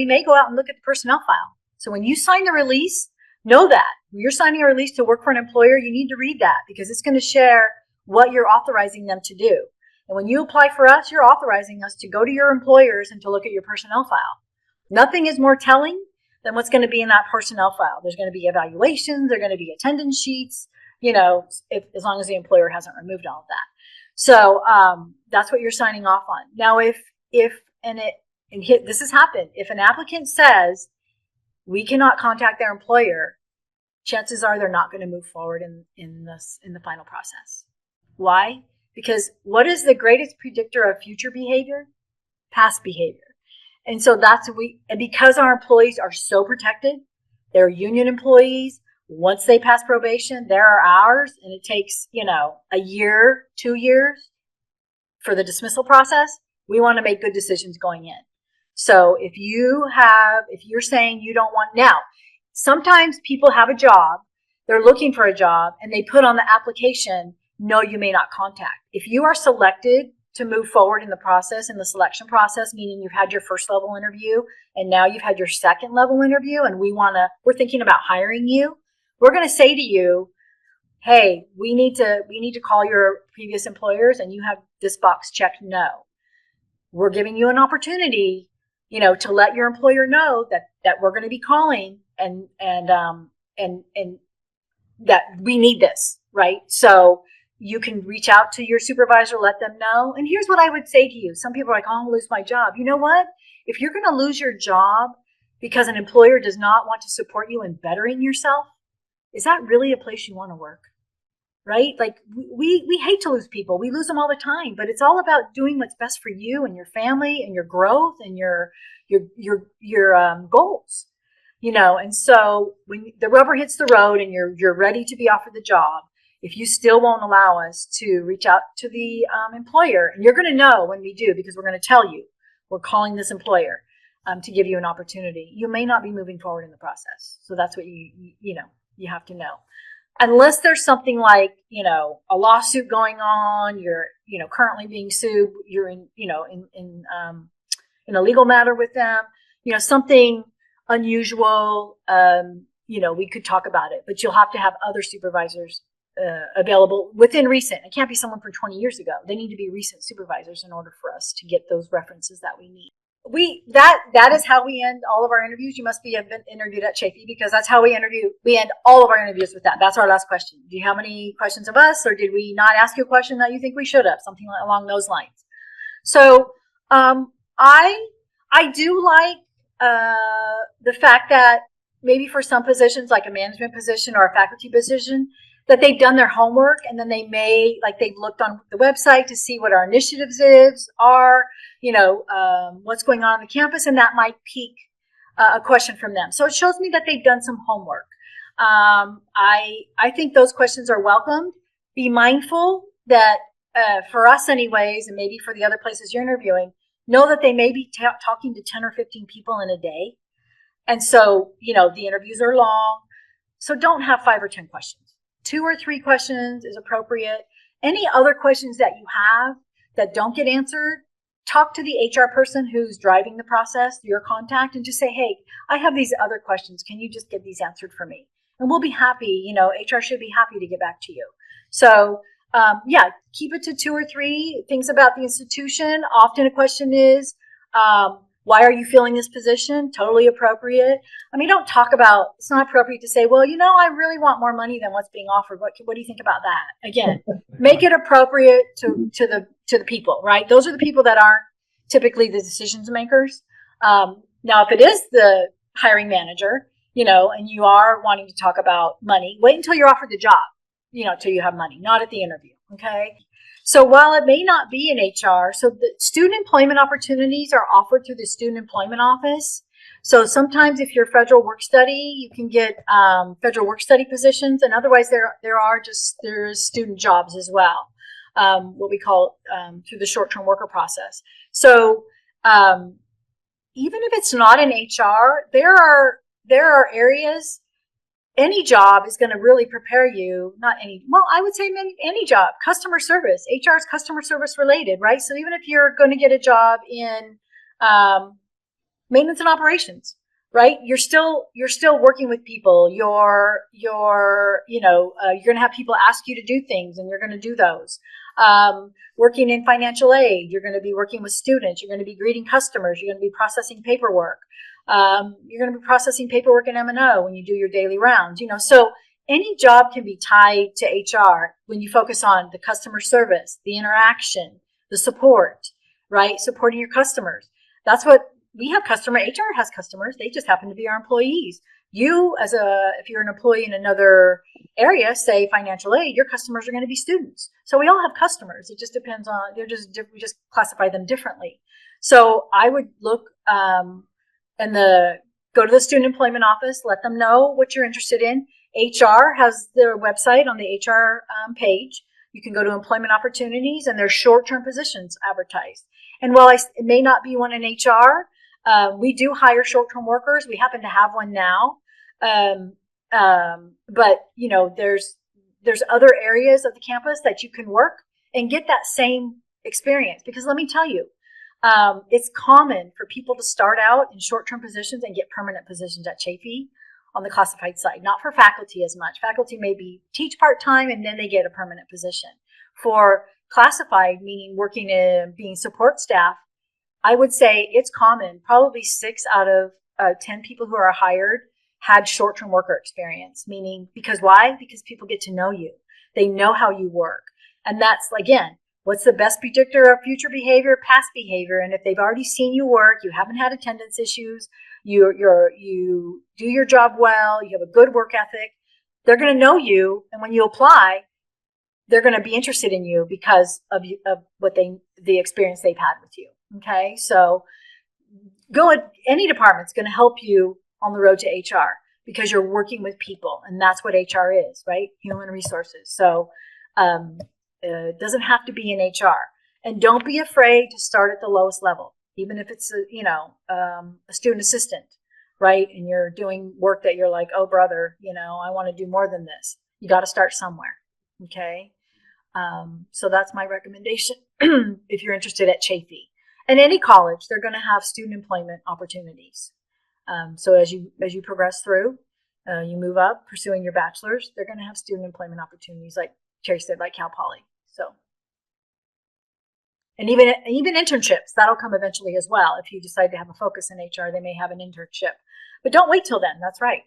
may go out and look at the personnel file. So when you sign the release, know that when you're signing a release to work for an employer, you need to read that, because it's going to share what you're authorizing them to do. And when you apply for us, you're authorizing us to go to your employers and to look at your personnel file. Nothing is more telling than what's going to be in that personnel file. There's going to be evaluations, there's going to be attendance sheets, as long as the employer hasn't removed all of that. So that's what you're signing off on. Now, this has happened. If an applicant says we cannot contact their employer, chances are they're not going to move forward in the final process. Why? Because what is the greatest predictor of future behavior? Past behavior. And so and because our employees are so protected, they're union employees. Once they pass probation, there are hours, and it takes, a year, 2 years for the dismissal process. We want to make good decisions going in. So if you're saying you don't want, now, sometimes people have a job, they're looking for a job, and they put on the application, no, you may not contact. If you are selected to move forward in the selection process, meaning you've had your first level interview and now you've had your second level interview, and we're thinking about hiring you, we're going to say to you, hey, we need to call your previous employers, and you have this box checked no. We're giving you an opportunity, to let your employer know that we're going to be calling and that we need this, right? So you can reach out to your supervisor, let them know. And here's what I would say to you. Some people are like, oh, I'm going to lose my job. You know what? If you're going to lose your job because an employer does not want to support you in bettering yourself, is that really a place you want to work? Right? Like we hate to lose people. We lose them all the time, but it's all about doing what's best for you and your family and your growth and your goals. And so when the rubber hits the road and you're ready to be offered the job, if you still won't allow us to reach out to the employer, and you're going to know when we do, because we're going to tell you we're calling this employer to give you an opportunity, you may not be moving forward in the process. So that's what you have to know. Unless there's something like, a lawsuit going on, you're, currently being sued, you're in a legal matter with them, something unusual, we could talk about it, but you'll have to have other supervisors available within recent. It can't be someone from 20 years ago. They need to be recent supervisors in order for us to get those references that we need. That is how we end all of our interviews. You must have been interviewed at Chaffey, because that's how we end all of our interviews with that. That's our last question. Do you have any questions of us, or did we not ask you a question that you think we should have? Something along those lines. So I do like the fact that maybe for some positions, like a management position or a faculty position, that they've done their homework, and then they've looked on the website to see what our initiatives are, what's going on the campus, and that might pique a question from them. So it shows me that they've done some homework. I think those questions are welcomed. Be mindful that for us anyways, and maybe for the other places you're interviewing, know that they may be talking to 10 or 15 people in a day. And so, the interviews are long. So don't have 5 or 10 questions. 2 or 3 questions is appropriate. Any other questions that you have that don't get answered, talk to the HR person who's driving the process, your contact, and just say, hey, I have these other questions. Can you just get these answered for me? And we'll be happy, HR should be happy to get back to you. So keep it to 2 or 3 things about the institution. Often a question is, Why are you filling this position? Totally appropriate. I mean, don't talk about, it's not appropriate to say, well, I really want more money than what's being offered. What do you think about that? Again, make it appropriate to the people, right? Those are the people that aren't typically the decision makers. Now, if it is the hiring manager, and you are wanting to talk about money, wait until you're offered the job, till you have money, not at the interview. Okay. So while it may not be in HR, so the student employment opportunities are offered through the student employment office. So sometimes if you're federal work study, you can get federal work study positions, and otherwise there's student jobs as well, what we call through the short-term worker process. So even if it's not in HR, there are areas. Any job is going to really prepare you, I would say any job, customer service. HR is customer service related, right? So even if you're going to get a job in maintenance and operations, right? You're still working with people. You're going to have people ask you to do things, and you're going to do those. Working in financial aid, you're going to be working with students. You're going to be greeting customers. You're going to be processing paperwork. You're going to be processing paperwork in M&O when you do your daily rounds, so any job can be tied to HR when you focus on the customer service, the interaction, the support, right? Supporting your customers. That's what we have. HR has customers. They just happen to be our employees. If you're an employee in another area, say financial aid, your customers are going to be students. So we all have customers. It just depends on, we just classify them differently. So I would look, go to the student employment office, let them know what you're interested in. HR has their website on the HR page. You can go to employment opportunities, and there's short-term positions advertised. And while it may not be one in HR, we do hire short-term workers. We happen to have one now. But there's other areas of the campus that you can work and get that same experience. Because let me tell you, it's common for people to start out in short-term positions and get permanent positions at Chaffey on the classified side. Not for faculty as much. Faculty maybe teach part-time and then they get a permanent position. For classified, meaning working in being support staff, I would say it's common. Probably 6 out of 10 people who are hired had short-term worker experience. Meaning, because why? Because people get to know you. They know how you work. And that's, again, what's the best predictor of future behavior? Past behavior. And if they've already seen you work, you haven't had attendance issues, you do your job well, you have a good work ethic, they're going to know you. And when you apply, they're going to be interested in you because of the experience they've had with you. Okay. So any department's going to help you on the road to HR because you're working with people, and that's what HR is, right? Human resources. So, it doesn't have to be in HR. And don't be afraid to start at the lowest level, even if it's a student assistant, right? And you're doing work that you're like, oh brother, I want to do more than this. You got to start somewhere. Okay. So that's my recommendation. If you're interested at Chaffey and any college, they're going to have student employment opportunities. So as you progress through, you move up pursuing your bachelor's, they're going to have student employment opportunities, like Terry said, like Cal Poly. So, and even internships, that'll come eventually as well. If you decide to have a focus in HR, they may have an internship, but don't wait till then. That's right.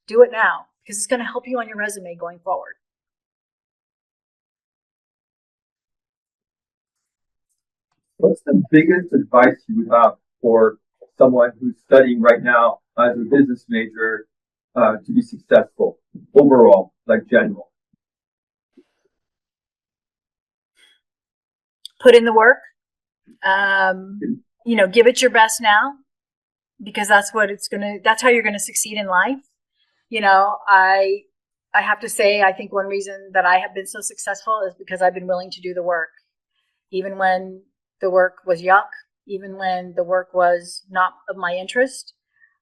Do it now because it's going to help you on your resume going forward. What's the biggest advice you would have for someone who's studying right now as a business major to be successful overall, like general? Put in the work. Give it your best now, because that's how you're gonna succeed in life. I have to say, I think one reason that I have been so successful is because I've been willing to do the work, even when the work was yuck, even when the work was not of my interest.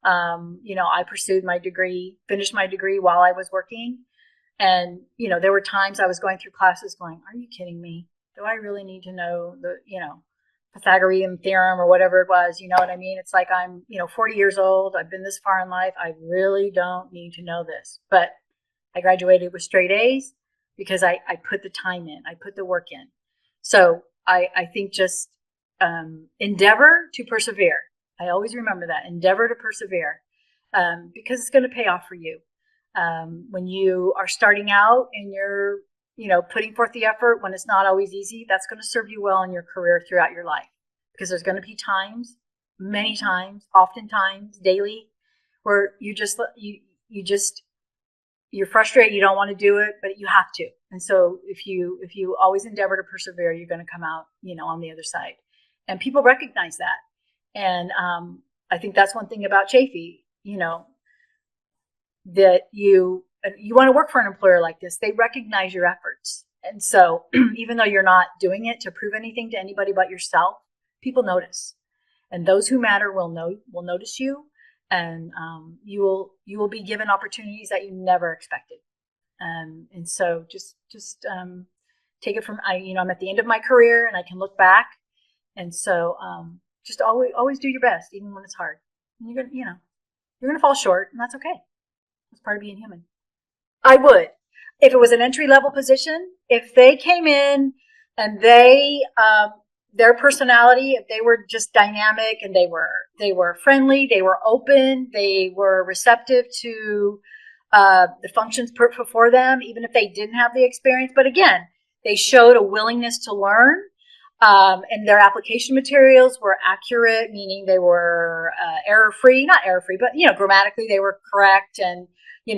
I pursued my degree, finished my degree while I was working. And, there were times I was going through classes going, are you kidding me? Do I really need to know the, Pythagorean theorem or whatever it was? You know what I mean? It's like I'm, 40 years old. I've been this far in life. I really don't need to know this. But I graduated with straight A's because I put the time in. I put the work in. So I think just endeavor to persevere. I always remember that. Endeavor to persevere, because it's going to pay off for you. When you are starting out and you're, putting forth the effort when it's not always easy, that's going to serve you well in your career throughout your life. Because there's going to be times, many times, oftentimes, daily, where you're frustrated, you don't want to do it, but you have to. And so if you always endeavor to persevere, you're going to come out, on the other side. And people recognize that. And I think that's one thing about Chaffey, that you want to work for an employer like this. They recognize your efforts. And so even though you're not doing it to prove anything to anybody but yourself, people notice. And those who matter will notice you. And you will be given opportunities that you never expected. And so just take it from, I'm at the end of my career and I can look back. And so just always do your best, even when it's hard. And you're gonna fall short, and that's okay. It's part of being human. I would, if it was an entry level position, if they came in and their personality, if they were just dynamic and they were friendly, they were open, they were receptive to the functions put before them, even if they didn't have the experience. But again, they showed a willingness to learn, and their application materials were accurate, meaning they were error-free, not error-free, but grammatically they were correct, and it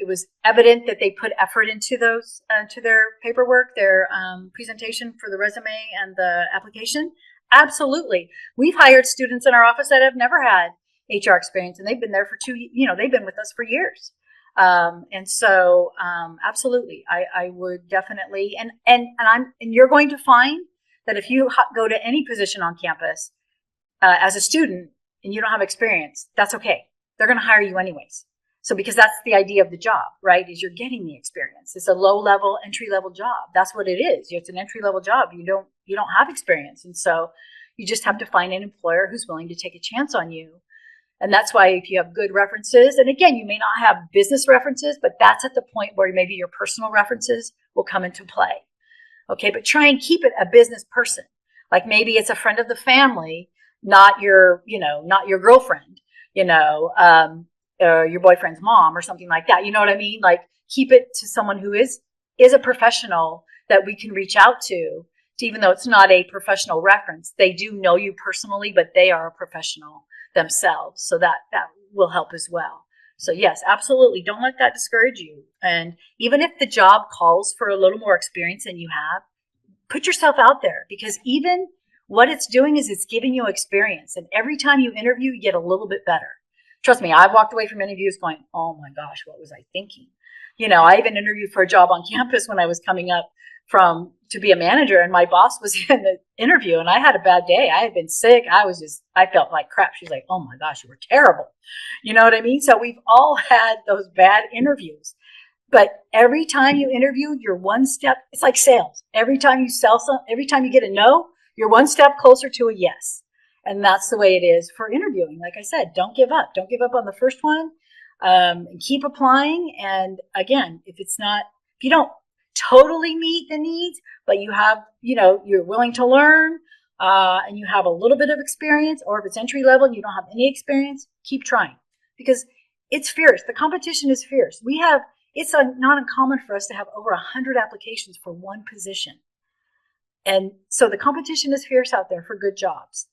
was evident that they put effort into those, to their paperwork, their presentation for the resume and the application. Absolutely. We've hired students in our office that have never had HR experience, and they've been there for they've been with us for years. And so, absolutely, I would definitely, and you're going to find that if you go to any position on campus, as a student and you don't have experience, that's okay. They're going to hire you anyways. So, because that's the idea of the job, right? Is you're getting the experience. It's a low level, entry level job. That's what it is. It's an entry level job. You don't have experience. And so you just have to find an employer who's willing to take a chance on you. And that's why if you have good references, and again, you may not have business references, but that's at the point where maybe your personal references will come into play. Okay, but try and keep it a business person. Like maybe it's a friend of the family, not your girlfriend, or your boyfriend's mom or something like that. You know what I mean? Like keep it to someone who is a professional that we can reach out to, even though it's not a professional reference. They do know you personally, but they are a professional themselves. So that will help as well. So yes, absolutely. Don't let that discourage you. And even if the job calls for a little more experience than you have, put yourself out there, because even what it's doing is it's giving you experience. And every time you interview, you get a little bit better. Trust me, I've walked away from interviews going, oh my gosh, what was I thinking? I even interviewed for a job on campus when I was coming up to be a manager, and my boss was in the interview and I had a bad day. I had been sick. I felt like crap. She's like, oh my gosh, you were terrible. You know what I mean? So we've all had those bad interviews, but every time you interview, you're one step, it's like sales. Every time you sell every time you get a no, you're one step closer to a yes. And that's the way it is for interviewing. Like I said, don't give up. Don't give up on the first one. And keep applying. And again, if you don't totally meet the needs, but you have, you're willing to learn, and you have a little bit of experience, or if it's entry level and you don't have any experience, keep trying, because it's fierce. The competition is fierce. It's not uncommon for us to have over 100 applications for one position. And so the competition is fierce out there for good jobs.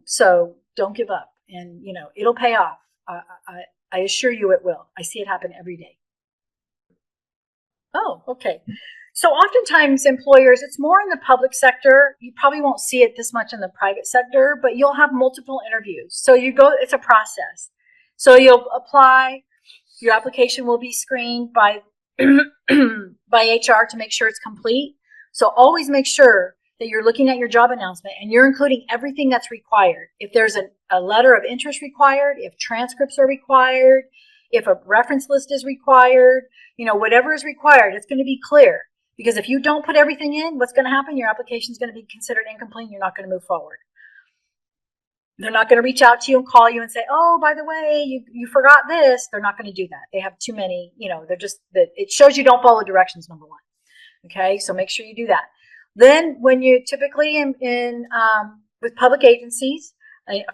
So don't give up, and it'll pay off. I assure you it will. I see it happen every day. Oh, okay. So oftentimes employers, it's more in the public sector. You probably won't see it this much in the private sector, but you'll have multiple interviews. So it's a process. So you'll apply, your application will be screened by HR to make sure it's complete. So always make sure that you're looking at your job announcement and you're including everything that's required. If there's a letter of interest required, if transcripts are required, if a reference list is required, whatever is required, it's going to be clear. Because if you don't put everything in, what's going to happen? Your application is going to be considered incomplete. And you're not going to move forward. They're not going to reach out to you and call you and say, oh, by the way, you forgot this. They're not going to do that. They have too many, it shows you don't follow directions, number one. Okay, so make sure you do that. Then when you typically in with public agencies,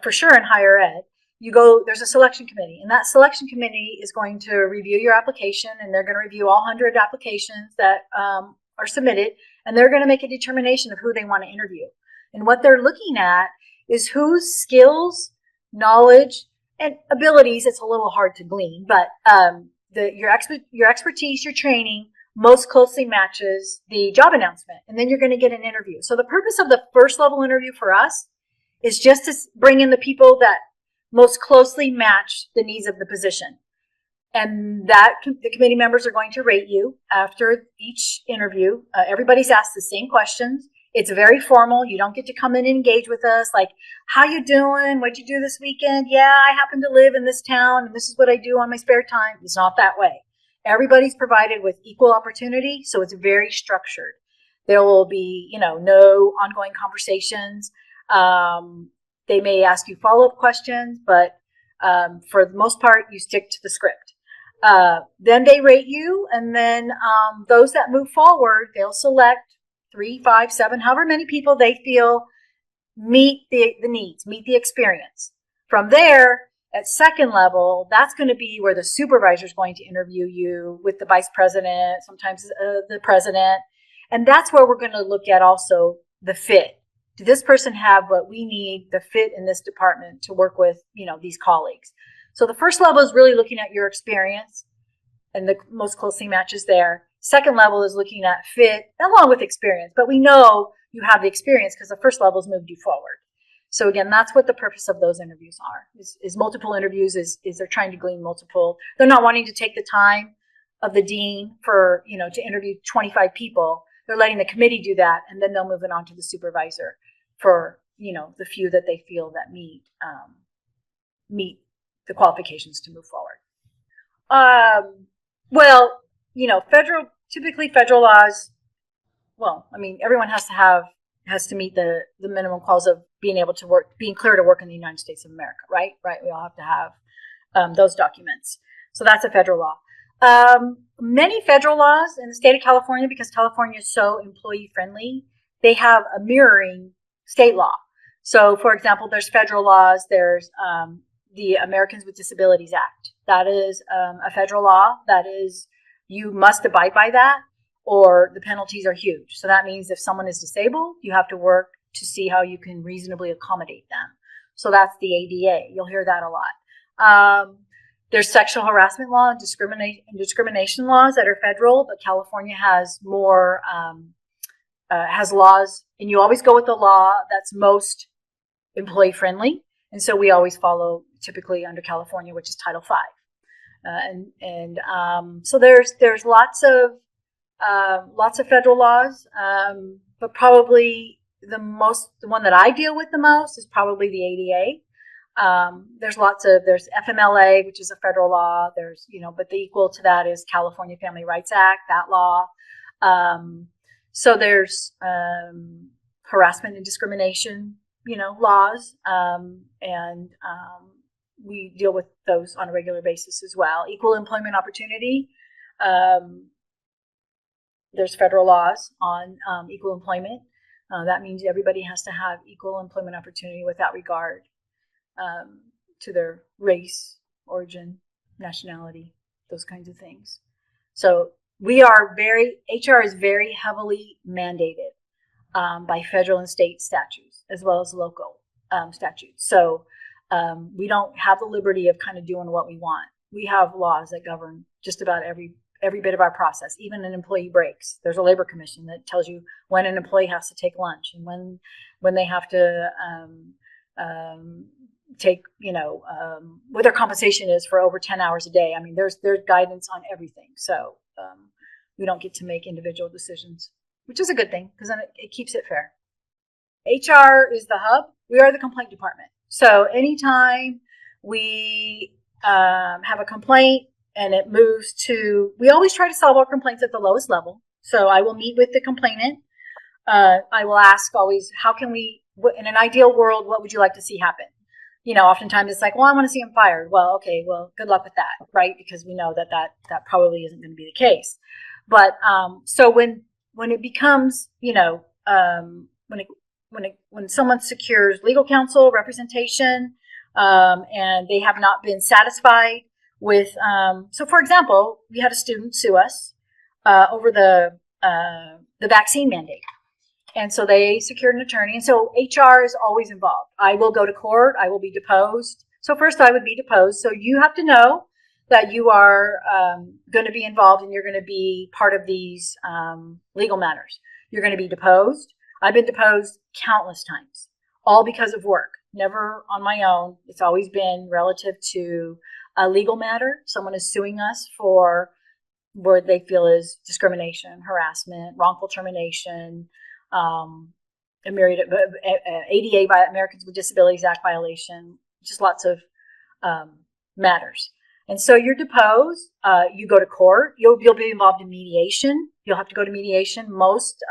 for sure in higher ed, there's a selection committee, and that selection committee is going to review your application, and they're going to review all 100 applications that are submitted, and they're going to make a determination of who they want to interview. And what they're looking at is whose skills, knowledge, and abilities, it's a little hard to glean, but your expertise, your training most closely matches the job announcement, and then you're going to get an interview. So the purpose of the first level interview for us is just to bring in the people that most closely match the needs of the position. And that the committee members are going to rate you after each interview. Everybody's asked the same questions. It's very formal. You don't get to come in and engage with us like, how you doing? What'd you do this weekend? Yeah, I happen to live in this town, and this is what I do on my spare time. It's not that way. Everybody's provided with equal opportunity, so it's very structured. There will be, no ongoing conversations. They may ask you follow-up questions, but for the most part, you stick to the script. Then they rate you, and then those that move forward, they'll select 3, 5, 7, however many people they feel meet the needs, meet the experience. From there, at second level, that's going to be where the supervisor is going to interview you with the vice president, sometimes the president. And that's where we're going to look at also the fit. Did this person have what we need, the fit in this department to work with, these colleagues? So the first level is really looking at your experience, and the most closely matches there. Second level is looking at fit along with experience, but we know you have the experience because the first level has moved you forward. So again, that's what the purpose of those interviews are, is multiple interviews, is they're trying to glean multiple. They're not wanting to take the time of the dean for, to interview 25 people. They're letting the committee do that, and then they'll move it on to the supervisor for, the few that they feel that meet the qualifications to move forward. Typically federal laws, everyone has to meet the minimum clause of being clear to work in the United States of America, right? Right. We all have to have those documents. So that's a federal law. Many federal laws in the state of California, because California is so employee friendly, they have a mirroring state law. So, for example, there's federal laws. There's the Americans with Disabilities Act. That is a federal law. That is, you must abide by that, or the penalties are huge. So that means if someone is disabled, you have to work to see how you can reasonably accommodate them. So that's the ADA. You'll hear that a lot. There's sexual harassment law and discrimination laws that are federal, but California has more, has laws, and you always go with the law that's most employee friendly. And so we always follow typically under California, which is Title V. So there's lots of federal laws, but probably the one that I deal with the most is probably the ADA. There's FMLA, which is a federal law. But the equal to that is California Family Rights Act, that law. So there's harassment and discrimination, laws, and we deal with those on a regular basis as well. Equal employment opportunity. There's federal laws on equal employment. That means everybody has to have equal employment opportunity without regard to their race, origin, nationality, those kinds of things. So HR is very heavily mandated by federal and state statutes, as well as local statutes. So we don't have the liberty of kind of doing what we want. We have laws that govern just about every bit of our process, even in employee breaks. There's a labor commission that tells you when an employee has to take lunch and when they have to take, what their compensation is for over 10 hours a day. There's guidance on everything. So we don't get to make individual decisions, which is a good thing because then it keeps it fair. HR is the hub. We are the complaint department. So anytime we have a complaint and it moves to, we always try to solve our complaints at the lowest level. So I will meet with the complainant. I will ask always, in an ideal world, what would you like to see happen? Oftentimes it's like, well, I want to see him fired. Well, okay, well, good luck with that, right? Because we know that probably isn't going to be the case. But so when it becomes, when when someone secures legal counsel representation, and they have not been satisfied with, so for example, we had a student sue us over the vaccine mandate. And so they secured an attorney. And so HR is always involved. I will go to court. I will be deposed. So first I would be deposed. So you have to know that you are going to be involved and you're going to be part of these legal matters. You're going to be deposed. I've been deposed countless times, all because of work, never on my own. It's always been relative to a legal matter. Someone is suing us for what they feel is discrimination, harassment, wrongful termination, a myriad of ADA, Americans with Disabilities Act violation, just lots of matters. And so you're deposed, you go to court, you'll be involved in mediation. You'll have to go to mediation. Most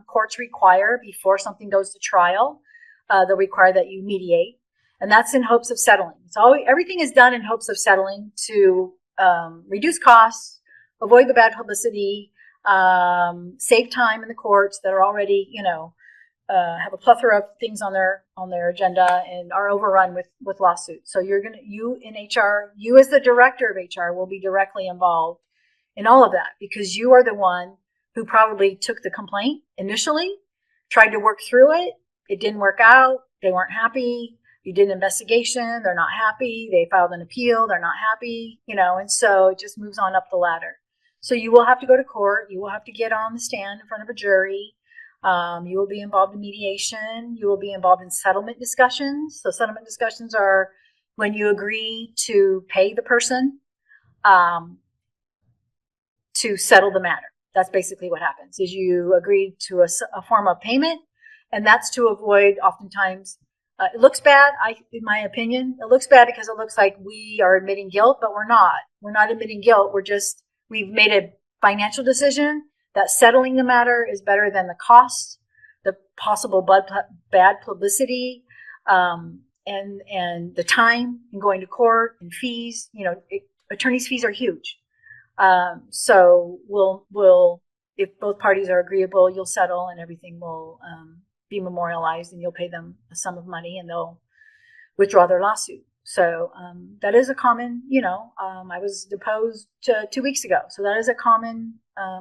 courts require, before something goes to trial, they'll require that you mediate. And that's in hopes of settling. It's always, everything is done in hopes of settling to reduce costs, avoid the bad publicity, save time in the courts that are already, have a plethora of things on their agenda and are overrun with lawsuits. So you in HR, you as the director of HR will be directly involved in all of that, because you are the one who probably took the complaint initially, tried to work through it. It didn't work out. They weren't happy. You did an investigation. They're not happy. They filed an appeal. They're not happy, and so it just moves on up the ladder. So you will have to go to court. You will have to get on the stand in front of a jury. You will be involved in mediation. You will be involved in settlement discussions. So settlement discussions are when you agree to pay the person to settle the matter. That's basically what happens, is you agree to a form of payment, and that's to avoid, oftentimes, it looks bad, in my opinion. It looks bad because it looks like we are admitting guilt, but we're not. We're not admitting guilt. We've made a financial decision that settling the matter is better than the cost, the possible bad publicity, and the time in going to court and fees. Attorneys' fees are huge. So we'll if both parties are agreeable, you'll settle and everything will be memorialized, and you'll pay them a sum of money and they'll withdraw their lawsuit. So that is a common, I was deposed 2 weeks ago. So that is a common,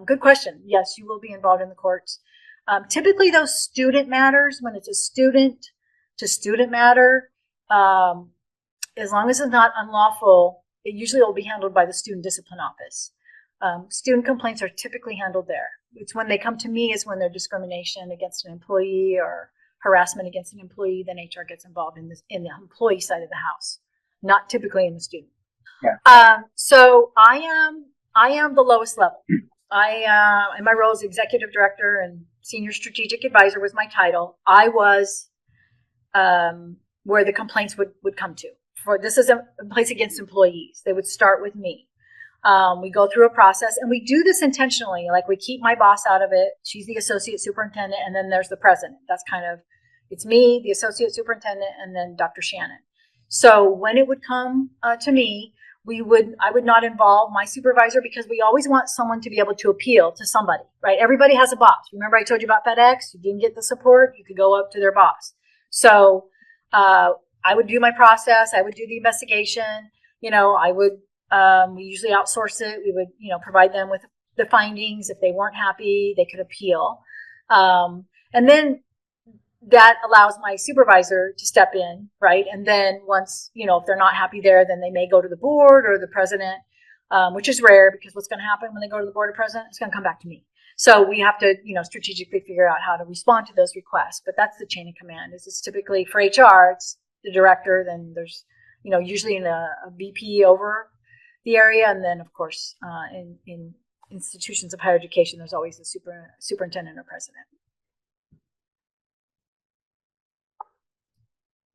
good question. Yes, you will be involved in the courts. Typically those student matters, when it's a student to student matter, as long as it's not unlawful, it usually will be handled by the student discipline office. Student complaints are typically handled there. It's when they come to me is when they're discrimination against an employee or harassment against an employee, then HR gets involved in the employee side of the house, not typically in the student. Yeah. So I am the lowest level. In my role as executive director and senior strategic advisor was my title. I was where the complaints would come to. This is a place against employees. They would start with me. We go through a process, and we do this intentionally. Like, we keep my boss out of it. She's the associate superintendent, and then there's the president. That's it's me, the associate superintendent, and then Dr. Shannon. So when it would come to me, I would not involve my supervisor, because we always want someone to be able to appeal to somebody, right? Everybody has a boss. Remember I told you about FedEx? You didn't get the support, you could go up to their boss. So I would do my process. I would do the investigation. We usually outsource it. We would, provide them with the findings. If they weren't happy, they could appeal. And then that allows my supervisor to step in, right? And then once, if they're not happy there, then they may go to the board or the president, which is rare, because what's going to happen when they go to the board or president, it's going to come back to me. So we have to, strategically figure out how to respond to those requests. But that's the chain of command. It's typically for HR, it's the director, then there's, usually a VP over the area. And then, of course, in institutions of higher education, there's always the superintendent or president.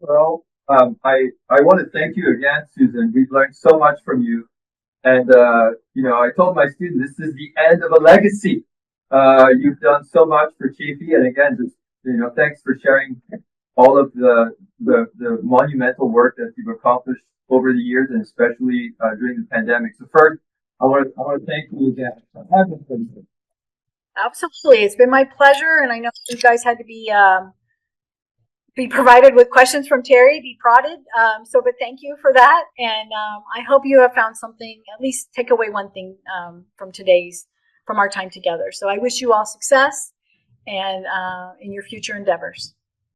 Well, I want to thank you again, Susan. We've learned so much from you. And, I told my students, this is the end of a legacy. You've done so much for Chaffey. And again, just, thanks for sharing all of the monumental work that you've accomplished over the years, and especially during the pandemic. So first, I want to thank you again. Absolutely. It's been my pleasure. And I know you guys had to be be provided with questions from Terry, be prodded. But thank you for that. And I hope you have found something, at least take away one thing from our time together. So I wish you all success and in your future endeavors.